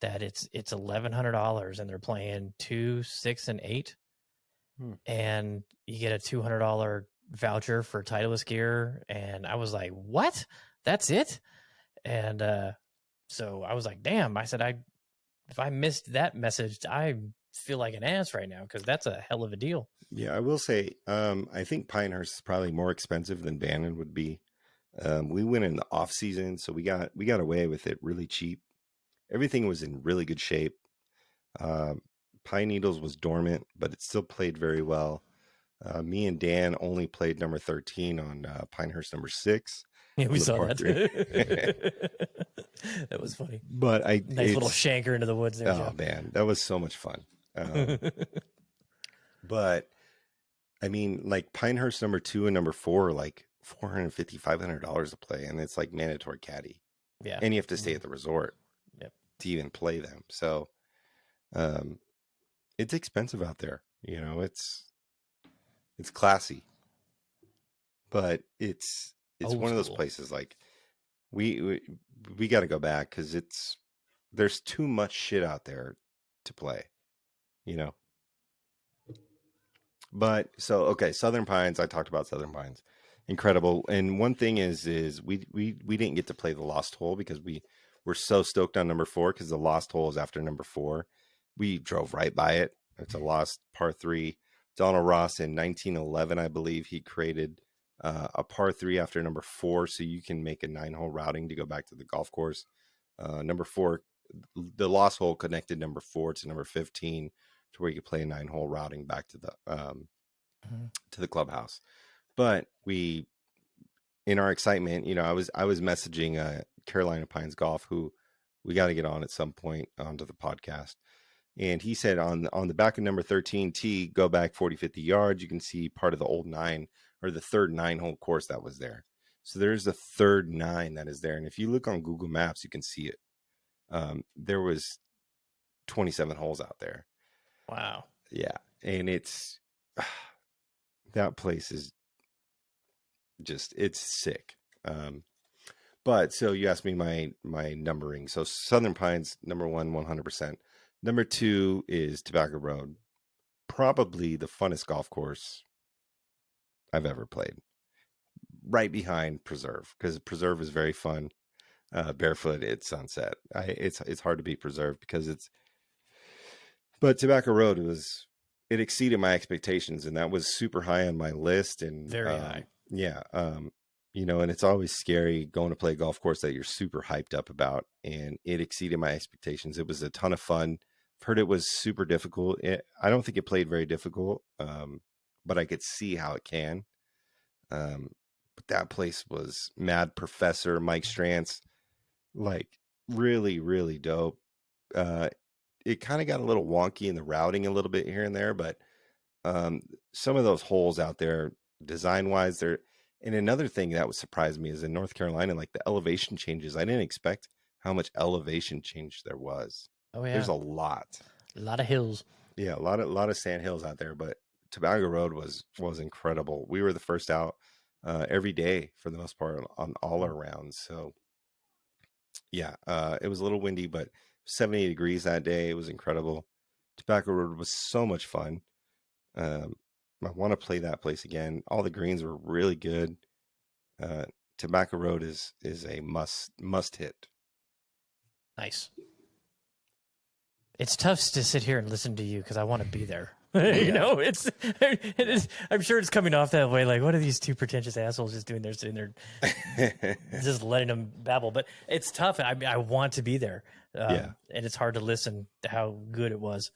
that it's $1,100 and they're playing 2, 6, and 8, and you get a $200 voucher for Titleist gear. And I was like, what? That's it? And so I was like, damn. I said, if I missed that message, I feel like an ass right now because that's a hell of a deal. Yeah, I will say, I think Pinehurst is probably more expensive than Bandon would be. We went in the off season, so we got away with it really cheap. Everything was in really good shape. Pine Needles was dormant, but it still played very well. Me and Dan only played number 13 on Pinehurst number 6. Yeah, we saw that. That was funny. But nice little shanker into the woods there. Oh man, that was so much fun. But I mean, like Pinehurst number 2 and number 4 are like $450, $500 to play, and it's like mandatory caddy. Yeah. And you have to stay at the resort to even play them. So it's expensive out there. You know, it's classy. But it's Old one of those school. places like we got to go back because there's too much shit out there to play, you know. But so okay, Southern Pines. I talked about Southern Pines, incredible. And one thing is we didn't get to play the Lost Hole because we were so stoked on number 4 because the Lost Hole is after number 4. We drove right by it. It's a lost par 3. Donald Ross in 1911, I believe, he created a par 3 after number 4, so you can make a 9-hole routing to go back to the golf course. Number 4, the Lost Hole connected number 4 to number 15 to where you could play a 9-hole routing back to the clubhouse. But we, in our excitement, you know, I was messaging Carolina Pines Golf, who we got to get on at some point onto the podcast. And he said on the back of number 13 tee, go back 40, 50 yards. You can see part of the old 9 or the third 9-hole course that was there. So there's the third 9 that is there. And if you look on Google Maps, you can see it. There was 27 holes out there. Wow. Yeah. And it's, that place is just, it's sick. But so you asked me my numbering. So Southern Pines, number 1, 100%. Number 2 is Tobacco Road. Probably the funnest golf course I've ever played. Right behind Preserve, because Preserve is very fun. Barefoot at sunset. It's hard to beat Preserve because but Tobacco Road it exceeded my expectations, and that was super high on my list, and Very high. Yeah. You know, and it's always scary going to play a golf course that you're super hyped up about, and it exceeded my expectations. It was a ton of fun. I've heard it was super difficult. I don't think it played very difficult, but I could see how it can. But that place was Mad Professor, Mike Strantz, like really, really dope. It kind of got a little wonky in the routing a little bit here and there, but some of those holes out there, design-wise, they're. And another thing that would surprise me is in North Carolina, like the elevation changes. I didn't expect how much elevation change there was. Oh yeah. There's a lot of hills. Yeah, a lot of sand hills out there, but Tobacco Road was incredible. We were the first out every day for the most part on all our rounds. So yeah, it was a little windy, but 70 degrees that day. It was incredible. Tobacco Road was so much fun. I want to play that place again. All the greens were really good. Tobacco Road is a must hit. Nice. It's tough to sit here and listen to you because I want to be there. You know, it is. I'm sure it's coming off that way. Like, what are these two pretentious assholes just doing? They're sitting there, just letting them babble. But it's tough. I want to be there. And it's hard to listen to how good it was.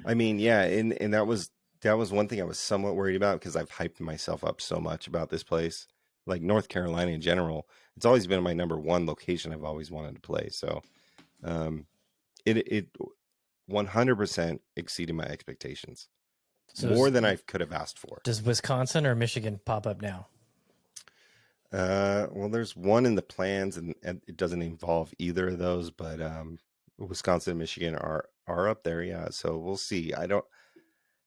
I mean, yeah, and that was one thing I was somewhat worried about because I've hyped myself up so much about this place. Like North Carolina in general, it's always been my number 1 location I've always wanted to play. So, it 100% exceeded my expectations. So more than I could have asked for. Does Wisconsin or Michigan pop up now? Well, there's one in the plans, and it doesn't involve either of those. But Wisconsin and Michigan are up there, yeah. So we'll see. I don't.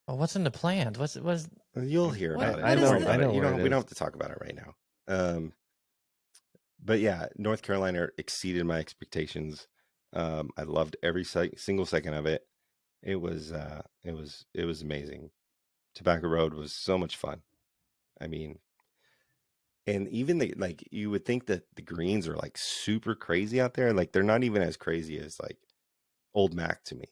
Well, what's in the plans? What's You'll hear about it. I know. We don't have to talk about it right now. But yeah, North Carolina exceeded my expectations. I loved every single second of it. It was amazing. Tobacco Road was so much fun. I mean, and even you would think that the greens are like super crazy out there. Like they're not even as crazy as like Old Mac to me.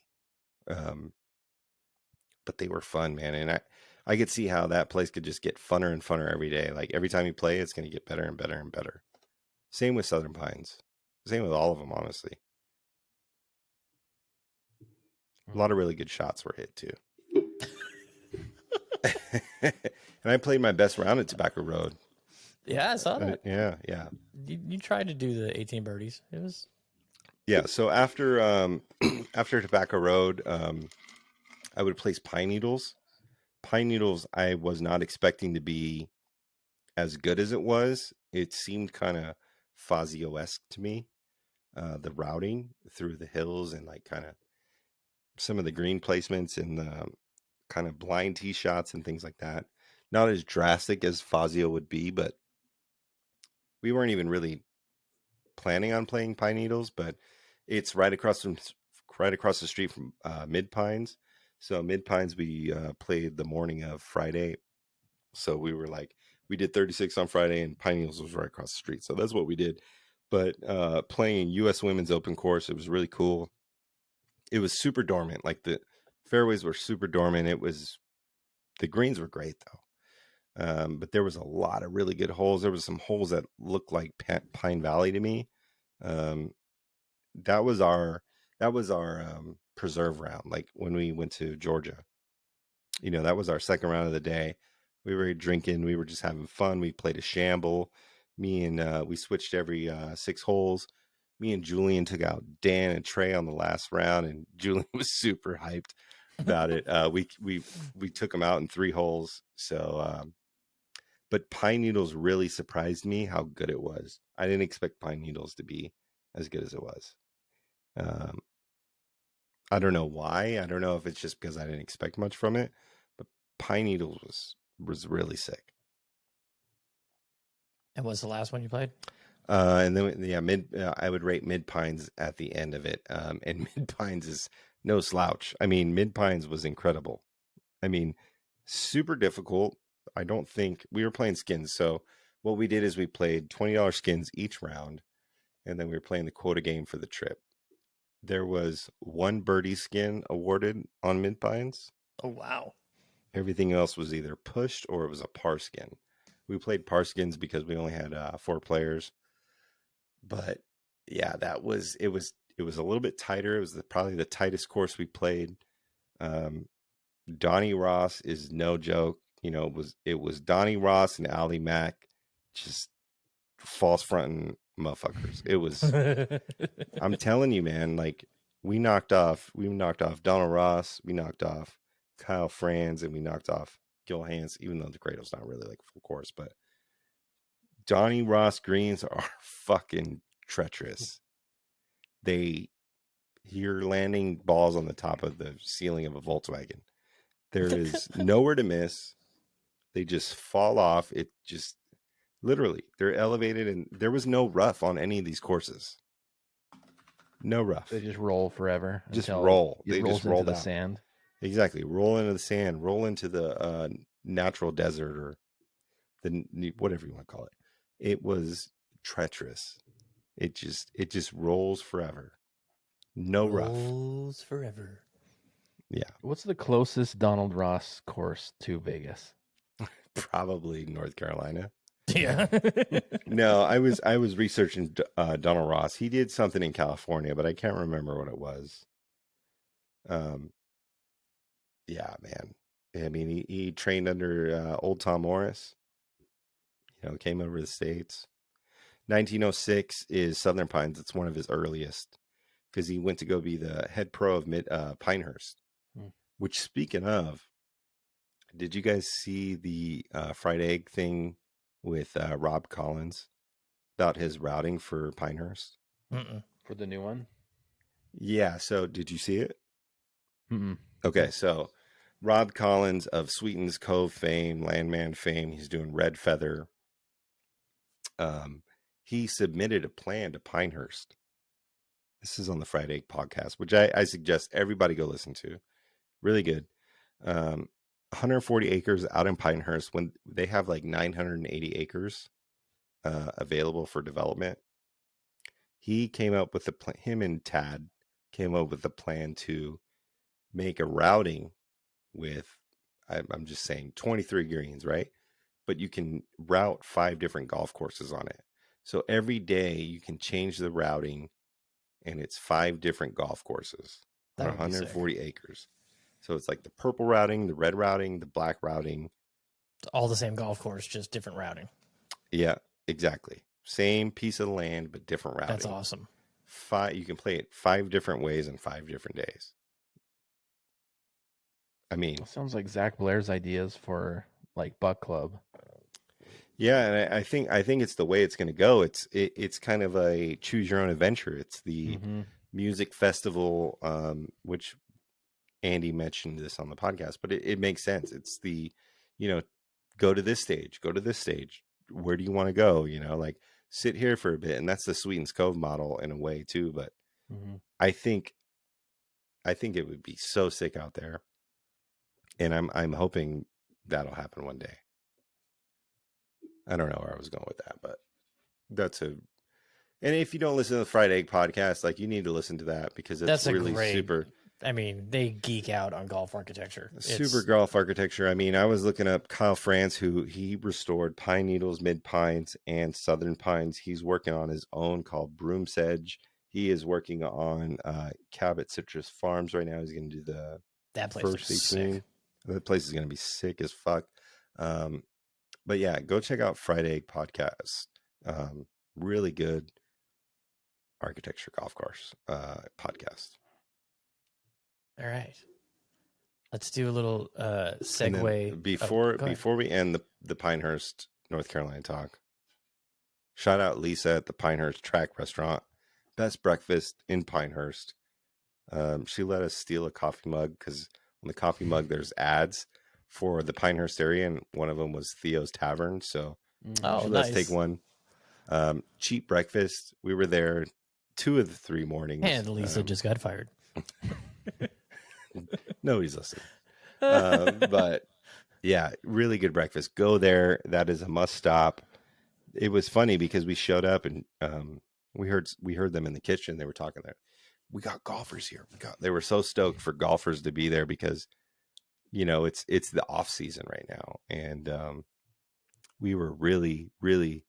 But they were fun, man. And I could see how that place could just get funner and funner every day. Like every time you play, it's going to get better and better and better. Same with Southern Pines. Same with all of them, honestly. A lot of really good shots were hit too. And I played my best round at Tobacco Road. Yeah, I saw that. Yeah. You tried to do the 18 birdies. It was. Yeah. So after Tobacco Road, I would place Pine Needles. Pine Needles, I was not expecting to be as good as it was. It seemed kind of Fazio-esque to me. The routing through the hills and like kind of some of the green placements and the kind of blind tee shots and things like that. Not as drastic as Fazio would be, but we weren't even really planning on playing Pine Needles, but it's right across the street from Mid Pines. So Mid Pines, we played the morning of Friday. So we were like, we did 36 on Friday, and Pine Needles was right across the street. So that's what we did. But playing U.S. Women's Open course, it was really cool. It was super dormant. Like the fairways were super dormant. The greens were great though. But there was a lot of really good holes. There was some holes that looked like Pine Valley to me. That was our preserve round. Like when we went to Georgia, that was our second round of the day. We were drinking. We were just having fun. We played a shamble. Me and we switched every 6 holes. Me and Julian took out Dan and Trey on the last round, and Julian was super hyped about it. We took them out in 3 holes. So, but Pine Needles really surprised me how good it was. I didn't expect Pine Needles to be as good as it was. I don't know why. I don't know if it's just because I didn't expect much from it, but Pine Needles was really sick. And what's the last one you played? And then I would rate Mid Pines at the end of it. And Mid Pines is no slouch. I mean, Mid Pines was incredible. I mean, super difficult. I don't think we were playing skins. So what we did is we played $20 skins each round, and then we were playing the quota game for the trip. There was 1 birdie skin awarded on Mid Pines. Oh, wow. Everything else was either pushed or it was a par skin. We played par skins because we only had 4 players. But yeah, it was a little bit tighter. It was probably the tightest course we played. Donnie Ross is no joke. It was Donnie Ross and Ali Mack, just false fronting motherfuckers. It was. I'm telling you, man. Like we knocked off Donald Ross, we knocked off Kyle Franz, and we knocked off Gil Hanse. Even though the Cradle's not really like full course, but Donnie Ross greens are fucking treacherous. You're landing balls on the top of the ceiling of a Volkswagen. There is nowhere to miss. They just fall off. It just literally, they're elevated, and there was no rough on any of these courses. No rough. They just roll forever. Just roll. They just roll into the out. sand. Exactly. Roll into the sand. Roll into the natural desert, or the whatever you want to call it. It was treacherous. It just rolls forever. No rough. Rolls forever. Yeah. What's the closest Donald Ross course to Vegas? Probably North Carolina. Yeah. No, I was researching Donald Ross. He did something in California, but I can't remember what it was. Yeah, man. I mean, he trained under Old Tom Morris. Came over the States. 1906 is Southern Pines. It's one of his earliest, because he went to go be the head pro of Pinehurst. Which, speaking of, did you guys see the fried egg thing with Rob Collins about his routing for Pinehurst? For the new one? Yeah. So did you see it? Mm-mm. Okay. So Rob Collins of Sweetens Cove fame, Landman fame, he's doing Red Feather. He submitted a plan to Pinehurst. This is on the Fried Egg podcast, which I suggest everybody go listen to. Really good. 140 acres out in Pinehurst, when they have like 980 acres available for development. He came up with him and Tad came up with the plan to make a routing with, I'm just saying, 23 greens, right? But you can route 5 different golf courses on it. So every day you can change the routing, and it's 5 different golf courses on 140 acres. So it's like the purple routing, the red routing, the black routing. All the same golf course, just different routing. Yeah, exactly. Same piece of land, but different routing. That's awesome. You can play it 5 different ways in 5 different days. I mean, Sounds like Zach Blair's ideas for like Buck Club. yeah, and I think it's the way it's going to go. It's kind of a choose your own adventure. It's the music festival, which Andy mentioned this on the podcast, but it makes sense. It's the, go to this stage, go to this stage. Where do you want to go? Like sit here for a bit, and that's the Sweetens Cove model in a way too. But I think it would be so sick out there, and I'm hoping that'll happen one day. I don't know where I was going with that, but and if you don't listen to the Fried Egg podcast, like you need to listen to that because it's really super. I mean, they geek out on golf architecture. Super golf architecture. I mean, I was looking up Kyle France, who he restored Pine Needles, Mid Pines, and Southern Pines. He's working on his own called Broom Sedge. He is working on Cabot Citrus Farms right now. He's going to do that place first is sick. That place is going to be sick as fuck. But yeah, go check out Fried Egg podcast. Really good architecture golf course podcast. All right. Let's do a little segue. Before we end the Pinehurst, North Carolina talk, shout out Lisa at the Pinehurst Track Restaurant. Best breakfast in Pinehurst. She let us steal a coffee mug because on the coffee mug there's ads for the Pinehurst area, and one of them was Theo's Tavern. So she let us take one. Cheap breakfast. We were there 2 of the 3 mornings. And Lisa just got fired. Nobody's listening. But yeah, really good breakfast. Go there. That is a must stop. It was funny because we showed up and we heard them in the kitchen. They were talking there. We got golfers here. They were so stoked for golfers to be there because it's the off season right now, and we were really, really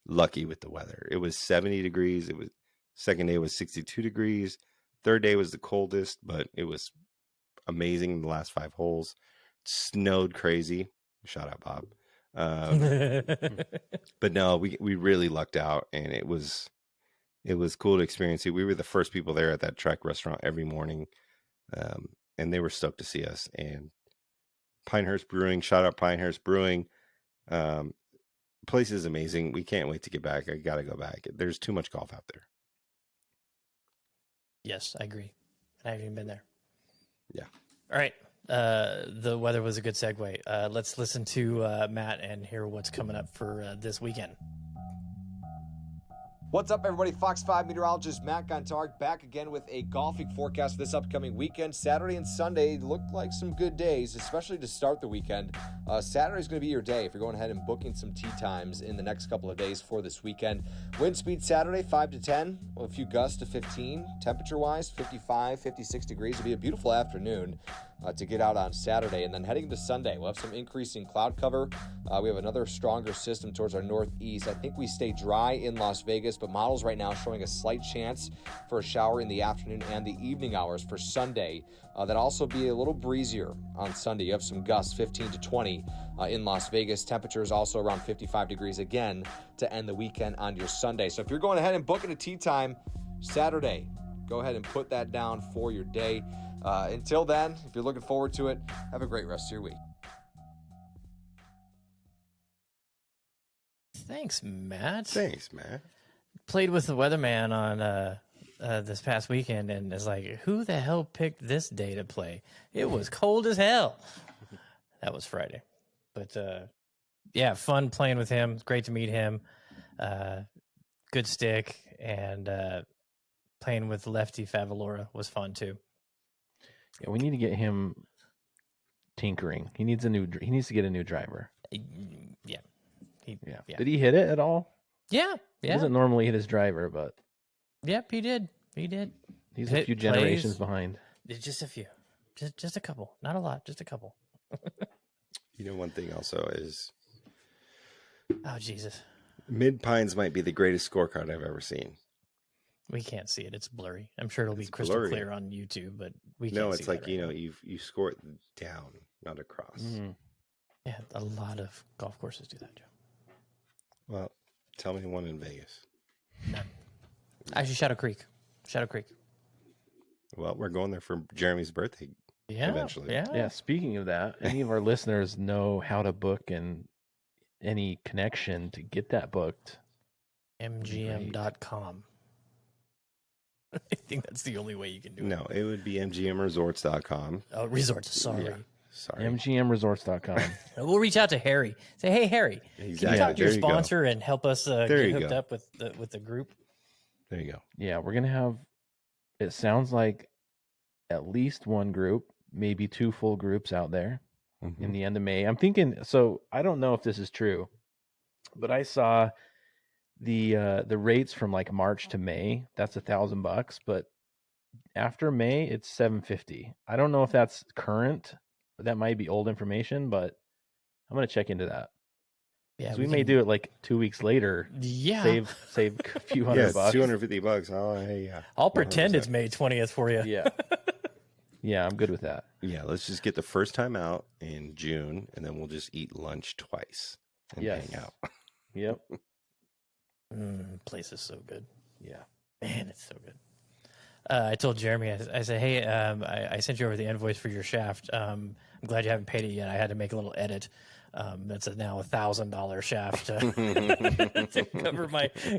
lucky with the weather. It was 70 degrees. It was second day was 62 degrees. Third day was the coldest, but it was amazing in the last 5 holes. It snowed crazy. Shout out Bob. But no, we really lucked out, and it was cool to experience it. We were the first people there at that track restaurant every morning, and they were stoked to see us. And Pinehurst Brewing, shout out Pinehurst Brewing. Place is amazing. We can't wait to get back. I got to go back. There's too much golf out there. Yes, I agree. I haven't even been there. Yeah. All right. The weather was a good segue. Let's listen to Matt and hear what's coming up for this weekend. What's up, everybody? Fox 5 meteorologist Matt Gontarg back again with a golfing forecast for this upcoming weekend. Saturday and Sunday look like some good days, especially to start the weekend. Saturday's going to be your day if you're going ahead and booking some tee times in the next couple of days for this weekend. Wind speed Saturday, 5 to 10, a few gusts to 15. Temperature-wise, 55, 56 degrees. It'll be a beautiful afternoon to get out on Saturday. And then heading to Sunday, we'll have some increasing cloud cover. We have another stronger system towards our northeast. I think we stay dry in Las Vegas, but models right now showing a slight chance for a shower in the afternoon and the evening hours for Sunday. That'll also be a little breezier on Sunday. You have some gusts, 15 to 20 in Las Vegas. Temperatures also around 55 degrees again to end the weekend on your Sunday. So if you're going ahead and booking a tee time Saturday, go ahead and put that down for your day. Until then, if you're looking forward to it, have a great rest of your week. Thanks, Matt. Played with the weatherman on this past weekend, and it's like, who the hell picked this day to play? It was cold as hell. That was Friday. But, yeah, fun playing with him. Great to meet him. Good stick. And playing with Lefty Favalora was fun, too. Yeah, we need to get him tinkering. He needs to get a new driver. Yeah. Yeah. Did he hit it at all? Yeah. He doesn't normally hit his driver, but yep, he did. He's a few generations behind. Just a few. Just a couple. Not a lot, just a couple. One thing also is oh Jesus. Mid Pines might be the greatest scorecard I've ever seen. We can't see it. It's blurry. I'm sure it'll be crystal clear on YouTube, but we can't see it. No, it's like, you score it down, not across. Mm-hmm. Yeah, a lot of golf courses do that, Joe. Well, tell me one in Vegas. None. Actually, Shadow Creek. Well, we're going there for Jeremy's birthday Yeah. eventually. Yeah. Speaking of that, any of our listeners know how to book and any connection to get that booked? MGM.com. I think that's the only way you can do it. No, it would be mgmresorts.com. Oh, resorts. Sorry. Yeah. Sorry. MGMresorts.com. We'll reach out to Harry. Say, hey, Harry, can you Exactly. talk to your There you go. sponsor and help us There get you hooked go. up with the group? There you go. Yeah, we're gonna have. It sounds like at least one group, maybe 2 full groups out there in the end of May. I'm thinking. So I don't know if this is true, but I saw the rates from like March to May. That's $1,000, but after May it's $750. I don't know if that's current. That might be old information, but I'm gonna check into that. Yeah, We may do it like 2 weeks later. Yeah, Save a few Yeah, hundred it's bucks. $250. Oh, hey, yeah. I'll pretend 100%. it's May 20th for you. Yeah. Yeah, I'm good with that. Yeah, let's just get the first time out in June, and then we'll just eat lunch twice and Yes. hang out. Yep. Place is so good. Yeah. Man, it's so good. I told Jeremy, I said, hey, I sent you over the invoice for your shaft. I'm glad you haven't paid it yet. I had to make a little edit. That's now $1,000 shaft to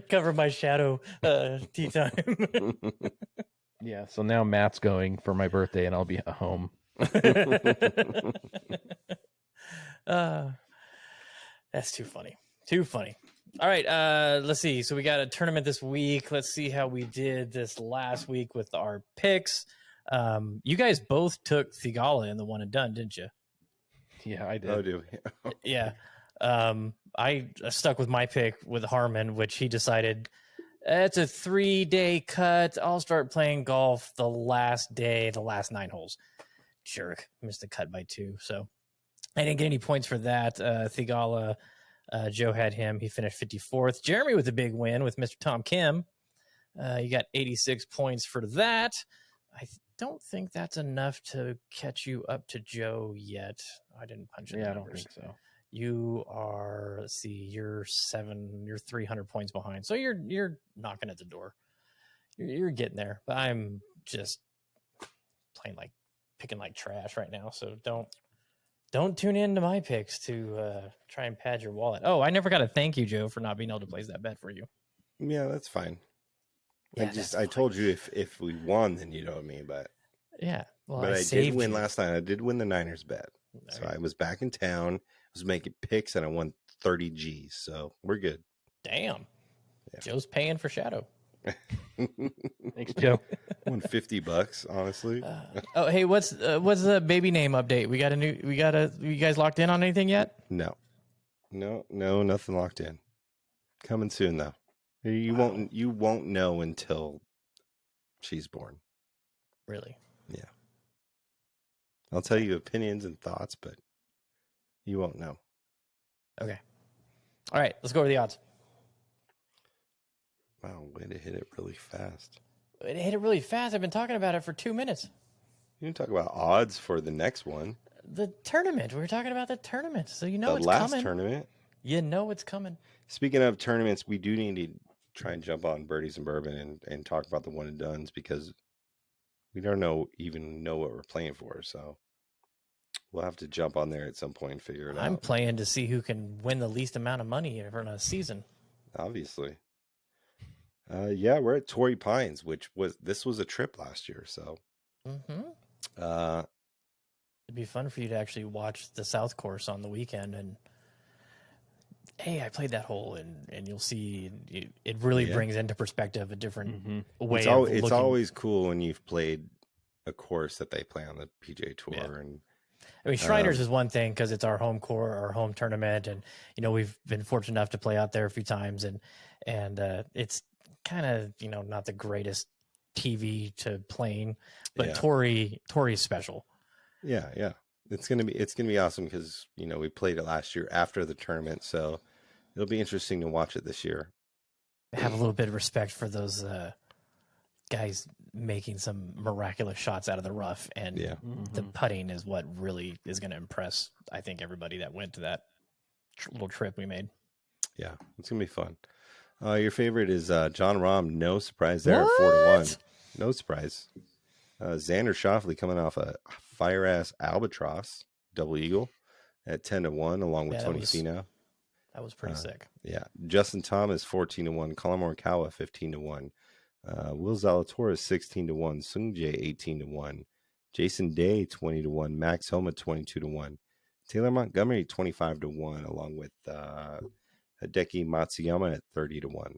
cover my shadow tea time. Yeah. So now Matt's going for my birthday, and I'll be at home. That's too funny. Too funny. All right, let's see. So we got a tournament this week. Let's see how we did this last week with our picks. You guys both took Thigala in the one and done, didn't you? Yeah, I did. Oh, do we? Yeah. I stuck with my pick with Harmon, which he decided it's a 3-day cut. I'll start playing golf the last day, the last 9 holes. Jerk. Missed the cut by 2. So I didn't get any points for that. Thigala, Joe had him. He finished 54th. Jeremy with a big win with Mr. Tom Kim. You got 86 points for that. I don't think that's enough to catch you up to Joe yet. I didn't punch it. Yeah, I don't think so. You are, let's see, you're 300 points behind. So you're knocking at the door. You're getting there. But I'm just picking like trash right now. So don't tune in to my picks to try and pad your wallet. Oh, I never got to thank you, Joe, for not being able to place that bet for you. Yeah, that's fine. Yeah, I told you if we won, then you'd owe me, but yeah. Well, but I did saved win you. last night. I did win the Niners bet. So I was back in town. I was making picks, and I won 30 G's. So we're good. Damn. Yeah. Joe's paying for Shadow. Thanks, Joe. Won $50, honestly. Oh, hey, what's the baby name update? You guys locked in on anything yet? No, nothing locked in. Coming soon though. You won't know until she's born. Really? Yeah. I'll tell you opinions and thoughts, but you won't know. Okay. All right, let's go over the odds. Wow, way to hit it really fast. It hit it really fast. I've been talking about it for 2 minutes. You can talk about odds for the next one. The tournament. We were talking about the tournament, so you know The it's last coming. tournament. You know it's coming. Speaking of tournaments, we do need to try and jump on Birdies and Bourbon and talk about the one and dones because we don't even know what we're playing for. So we'll have to jump on there at some point and figure it I'm out. playing to see who can win the least amount of money in a season. Obviously. Yeah, we're at Torrey Pines, this was a trip last year. So It'd be fun for you to actually watch the South Course on the weekend and hey, I played that hole, and you'll see it really brings into perspective a different way it's of it's looking. always cool when you've played a course that they play on the PGA Tour. Yeah. And I mean, Shriners is one thing because it's our home court, our home tournament, and we've been fortunate enough to play out there a few times, and it's kind of not the greatest TV to playing, but Torry's special. Yeah. It's gonna be awesome because we played it last year after the tournament, so it'll be interesting to watch it this year. Have a little bit of respect for those guys making some miraculous shots out of the rough, and the putting is what really is going to impress, I think, everybody that went to that little trip we made. Yeah, it's gonna be fun. Your favorite is Jon Rahm. No surprise there, What? 4-1. No surprise. Xander Schauffele coming off a Fire Ass Albatross double eagle at 10-1, along with Yeah, Tony Finau. That was pretty sick. Yeah, Justin Thomas 14-1, Colin Morikawa 15-1, Will Zalatoris 16-1, Sung Jae 18-1, Jason Day 20-1, Max Homa 22-1, Taylor Montgomery 25-1, along with Hideki Matsuyama at 30-1.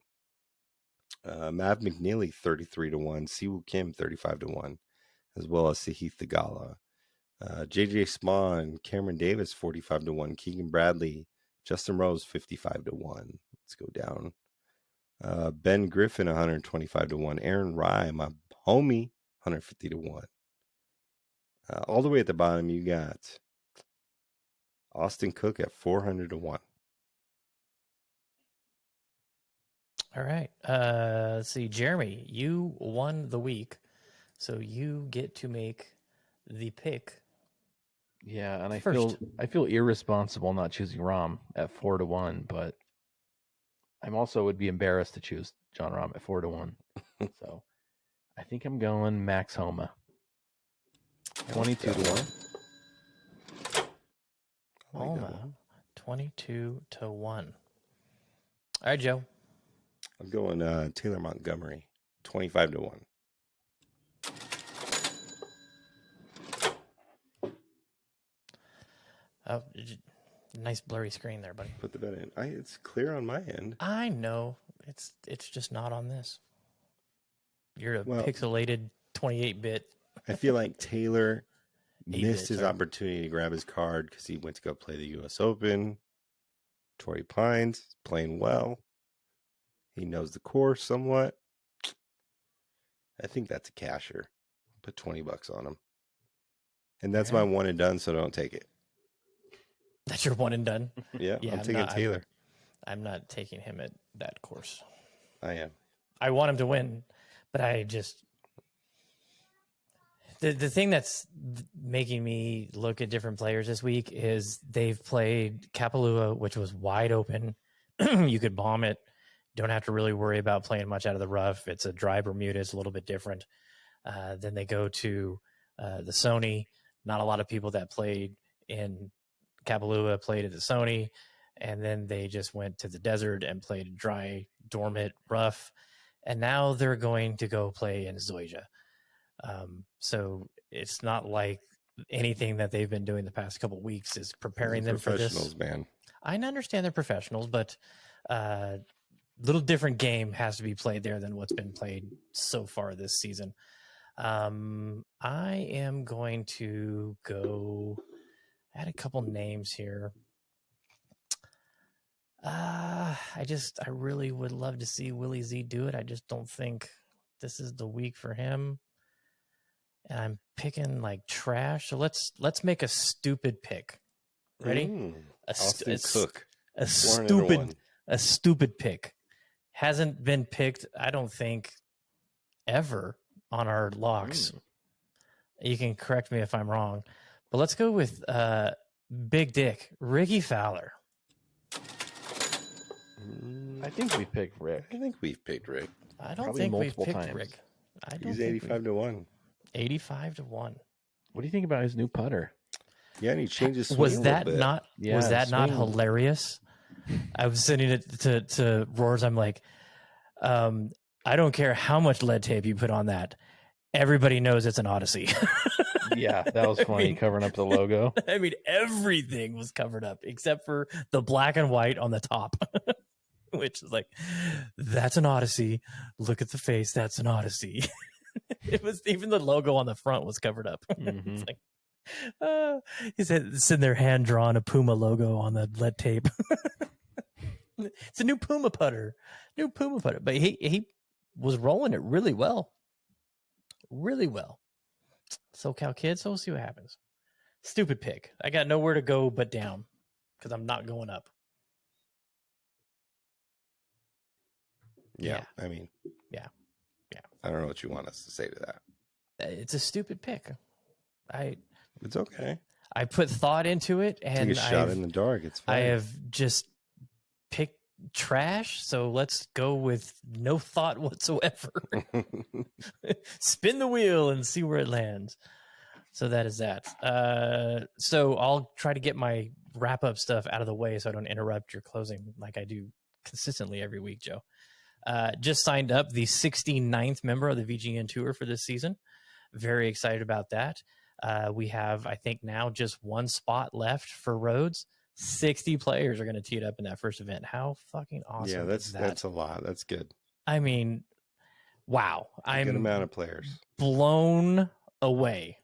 Mav McNeely 33-1, Siwoo Kim 35-1, as well as Sahith Theegala. JJ Spawn, Cameron Davis 45-1, Keegan Bradley, Justin Rose 55-1. Let's go down. Ben Griffin 125-1, Aaron Rye, my homie, 150-1. All the way at the bottom, you got Austin Cook at 400-1. All right. Let's see, Jeremy, you won the week, so you get to make the pick. Yeah, and I First. feel irresponsible not choosing Rahm at 4-1, but I'm also would be embarrassed to choose Jon Rahm at 4-1. So I think I'm going Max Homa. 22-1. Homa, 22-1. All right, Joe. I'm going Taylor Montgomery, 25-1. Oh, nice blurry screen there, buddy. Put the bet in. It's clear on my end. I know. It's just not on this. You're a Well, pixelated 28-bit. I feel like Taylor 8-bit, missed his sorry. opportunity to grab his card because he went to go play the U.S. Open. Torrey Pines is playing well. He knows the course somewhat. I think that's a casher. Put $20 on him. And that's my one and done, so don't take it. That's your one and done. Yeah, Yeah, I'm I'm taking not- Taylor. I'm not taking him at that course. I am. I want him to win, but I just the thing that's making me look at different players this week is they've played Kapalua, which was wide open. You could bomb it. Don't have to really worry about playing much out of the rough. It's a dry Bermuda. It's a little bit different. Then they go to the Sony. Not a lot of people that played in Kapalua played at the Sony. And then they just went to the desert and played a dry, dormant, rough. And now they're going to go play in Zoysia. So it's not like anything that they've been doing the past couple of weeks is preparing them for this. Professionals, man. I understand they're professionals, but little different game has to be played there than what's been played so far this season. I am going to go. I had a couple names here. I really would love to see Willie Z do it. I just don't think this is the week for him. And I'm picking like trash. So let's make a stupid pick. Ready? Austin Cook. A 401. stupid pick. Hasn't been picked, I don't think, ever on our locks. You can correct me if I'm wrong. But let's go with Big Dick, Ricky Fowler. I think we picked Rick. I think we've picked Rick. I don't Probably think we've multiple picked times. Rick. He's 85-1. 85-1. What do you think about his new putter? Yeah, and he changed his swing Was a little that bit. not Yeah, was that not swing. hilarious? I was sending it to Roars. I'm like, I don't care how much lead tape you put on that. Everybody knows it's an Odyssey. Yeah, that was funny, mean- covering up the logo. I mean, everything was covered up except for the black and white on the top, which is like, that's an Odyssey. Look at the face. That's an Odyssey. It was even the logo on the front was covered up. Mhm. It's like, he said, it's in their hand drawn a Puma logo on the lead tape. It's a new Puma putter, but he was rolling it really well. SoCal kid, so we'll see what happens. Stupid pick. I got nowhere to go but down because I'm not going up. Yeah, I mean, Yeah. I don't know what you want us to say to that. It's a stupid pick. It's okay. I put thought into it, and Take a shot in the dark. It's fine. I have just picked trash. So let's go with no thought whatsoever. Spin the wheel and see where it lands. So that is that. So I'll try to get my wrap up stuff out of the way so I don't interrupt your closing like I do consistently every week, Joe. Just signed up the 69th member of the VGN Tour for this season. Very excited about that. We have, I think now, just one spot left for Rhodes. 60 players are going to tee it up in that first event. How fucking awesome is that? That's a lot. That's good. I mean, wow. A good amount of players. Blown away.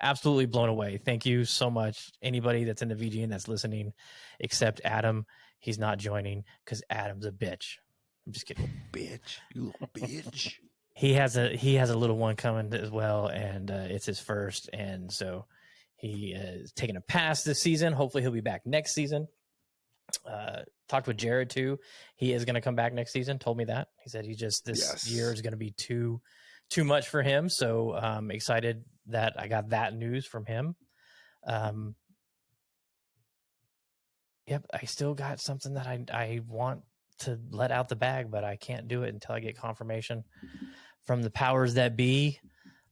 Absolutely blown away. Thank you so much. Anybody that's in the VGN that's listening, except Adam. He's not joining because Adam's a bitch. I'm just kidding. Bitch. You little bitch. He has a little one coming as well, and it's his first, and so he is taking a pass this season. Hopefully he'll be back next season. Talked with Jared too. He is going to come back next season. Told me that. He said this year is going to be too much for him. So excited that I got that news from him. Yep, I still got something that I want to let out the bag, but I can't do it until I get confirmation from the powers that be.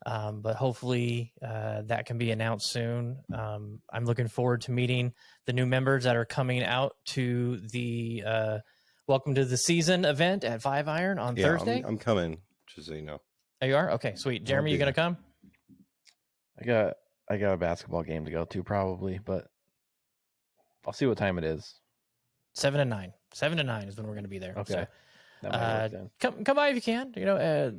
But hopefully that can be announced soon. I'm looking forward to meeting the new members that are coming out to the Welcome to the Season event at 5 Iron on Thursday. I'm coming, just so you know. Oh, you are? Okay, sweet. Jeremy, you going to come? I got a basketball game to go to probably, but I'll see what time it is. 7 and 9. 7 to 9 is when we're going to be there. Okay. So, come by if you can. You know,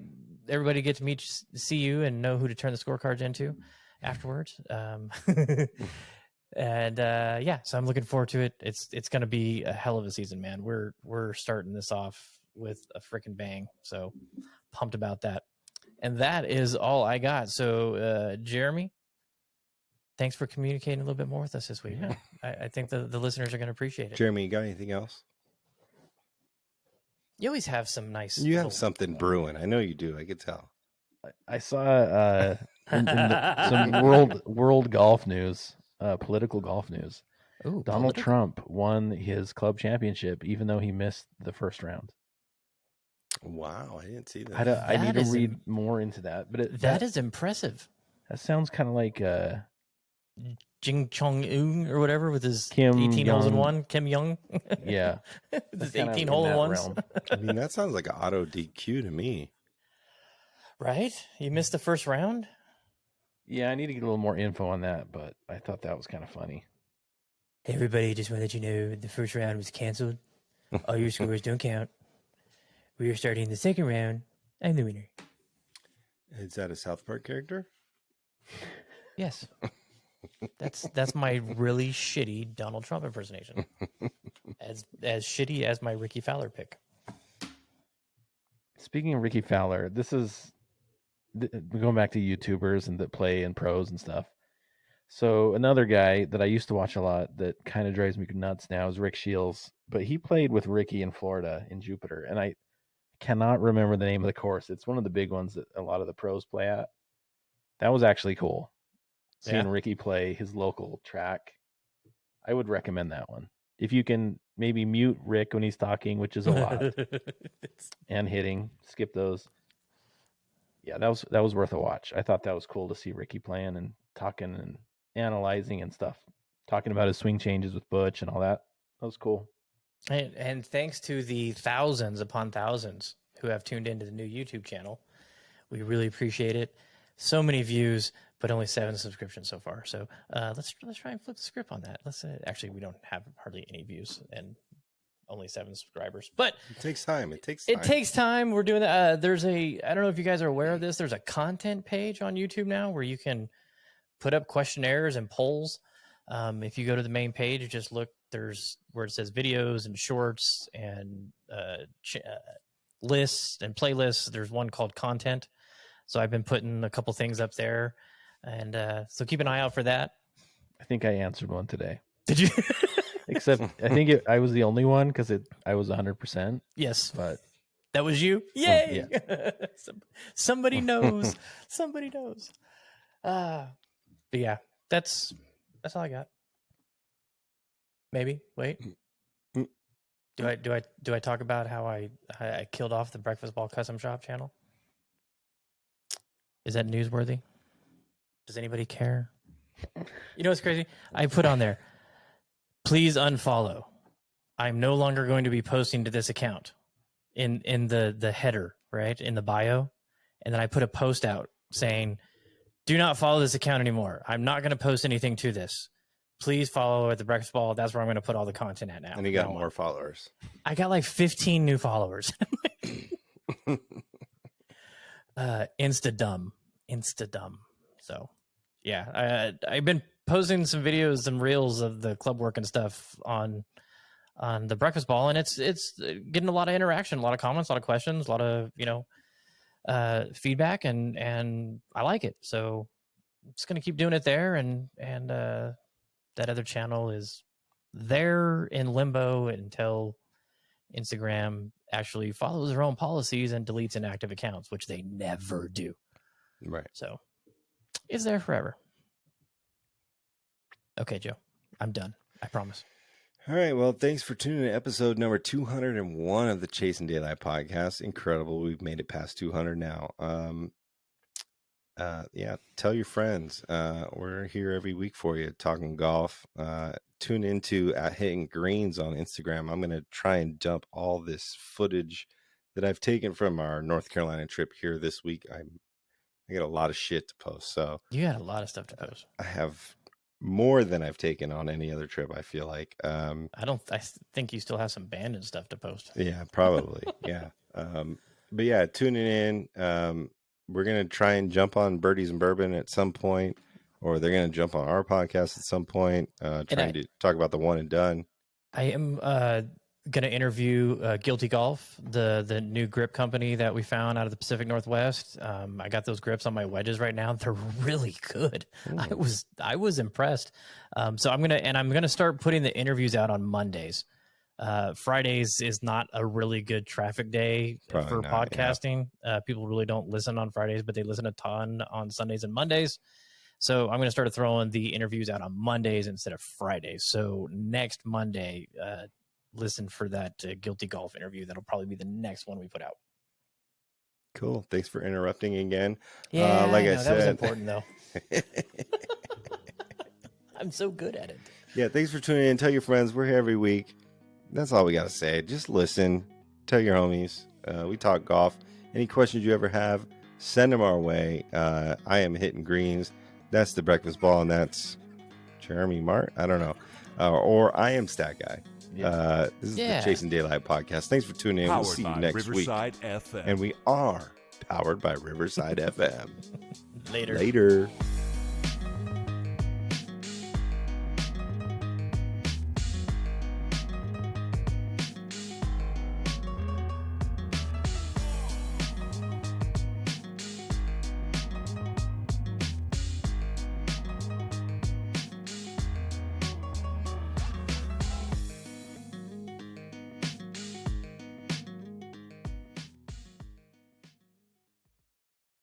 everybody gets to see you and know who to turn the scorecards into afterwards. And so I'm looking forward to it. It's going to be a hell of a season, man. We're starting this off with a freaking bang. So pumped about that. And that is all I got. So Jeremy, thanks for communicating a little bit more with us this week. Yeah. I think the listeners are going to appreciate it. Jeremy, you got anything else? You always have some nice. You have something brewing. I know you do. I could tell. I saw some world golf news, political golf news. Ooh, Donald Trump won his club championship, even though he missed the first round. Wow, I didn't see that. I need to read more into that, but that is impressive. That sounds kind of like Jing Chong Un or whatever with his Kim 18 holes in Young. one. Kim Young. Yeah. With his Kinda 18 in hole in that ones. realm. I mean, that sounds like an auto DQ to me. Right? You missed the first round? Yeah, I need to get a little more info on that, but I thought that was kind of funny. Everybody, just want to let you know the first round was canceled. All your scores don't count. We are starting the second round. I'm the winner. Is that a South Park character? Yes. That's my really shitty Donald Trump impersonation. As shitty as my Ricky Fowler pick. Speaking of Ricky Fowler, this is going back to YouTubers and that play and pros and stuff. So another guy that I used to watch a lot that kind of drives me nuts now is Rick Shields, but he played with Ricky in Florida in Jupiter, and I cannot remember the name of the course. It's one of the big ones that a lot of the pros play at. That was actually cool. Seeing Ricky play his local track. I would recommend that one. If you can maybe mute Rick when he's talking, which is a lot, and hitting, skip those. Yeah, that was worth a watch. I thought that was cool to see Ricky playing and talking and analyzing and stuff. Talking about his swing changes with Butch and all that. That was cool. And thanks to the thousands upon thousands who have tuned into the new YouTube channel. We really appreciate it. So many views, but only 7 subscriptions so far. So let's try and flip the script on that. Actually, we don't have hardly any views and only 7 subscribers. But it takes time. It takes time. We're doing that. There's I don't know if you guys are aware of this. There's a content page on YouTube now where you can put up questionnaires and polls. If you go to the main page, just look. There's where it says videos and shorts and lists and playlists. There's one called content. So I've been putting a couple things up there, and so keep an eye out for that. I think I answered one today. Did you? Except I think I was the only one because I was 100%. Yes, but that was you. Yay! Yeah. Somebody knows. Somebody knows. But yeah, that's all I got. Maybe wait. Do I talk about how I killed off the Breakfast Ball Custom Shop channel? Is that newsworthy? Does anybody care? You know what's crazy? I put on there, please unfollow. I'm no longer going to be posting to this account in the header, right? In the bio. And then I put a post out saying, do not follow this account anymore. I'm not going to post anything to this. Please follow at the Breakfast Ball. That's where I'm going to put all the content at now. And you got more followers. I got like 15 new followers. Insta dumb. So yeah, I've been posting some videos and reels of the club work and stuff on the Breakfast Ball, and it's getting a lot of interaction, a lot of comments, a lot of questions, a lot of feedback, and I like it. So I'm just gonna keep doing it there, and that other channel is there in limbo until Instagram actually follows their own policies and deletes inactive accounts, which they never do. Right. So it's there forever. Okay, Joe, I'm done. I promise. All right. Well, thanks for tuning in to episode number 201 of the Chasing Daylight podcast. Incredible. We've made it past 200 now. Yeah, tell your friends. We're here every week for you talking golf. Tune into at Hitting Greens on Instagram. I'm going to try and dump all this footage that I've taken from our North Carolina trip here this week. I got a lot of shit to post. So You got a lot of stuff to post. I have more than I've taken on any other trip, I feel like. I think you still have some abandoned stuff to post. Yeah, probably. Yeah. But yeah, tuning in. We're going to try and jump on Birdies and Bourbon at some point, or they're going to jump on our podcast at some point, trying to talk about the one and done. I am going to interview Guilty Golf, the new grip company that we found out of the Pacific Northwest. I got those grips on my wedges right now. They're really good. Ooh. I was impressed. So I'm gonna start putting the interviews out on Mondays. Fridays is not a really good traffic day for podcasting. Yeah. People really don't listen on Fridays, but they listen a ton on Sundays and Mondays. So I'm going to start throwing the interviews out on Mondays instead of Fridays. So next Monday, listen for that Guilty Golf interview. That'll probably be the next one we put out. Cool. Thanks for interrupting again. Yeah, like I said, that was important though. I'm so good at it. Yeah. Thanks for tuning in. Tell your friends. We're here every week. That's all we got to say. Just listen. Tell your homies. We talk golf. Any questions you ever have, send them our way. I am Hitting Greens. That's the Breakfast Ball, and that's Jeremy Mart. I don't know. Or I am Stat Guy. Yeah. This is the Chasing Daylight podcast. Thanks for tuning in. We'll see you next Riverside week. FM. And we are powered by Riverside FM. Later. Later.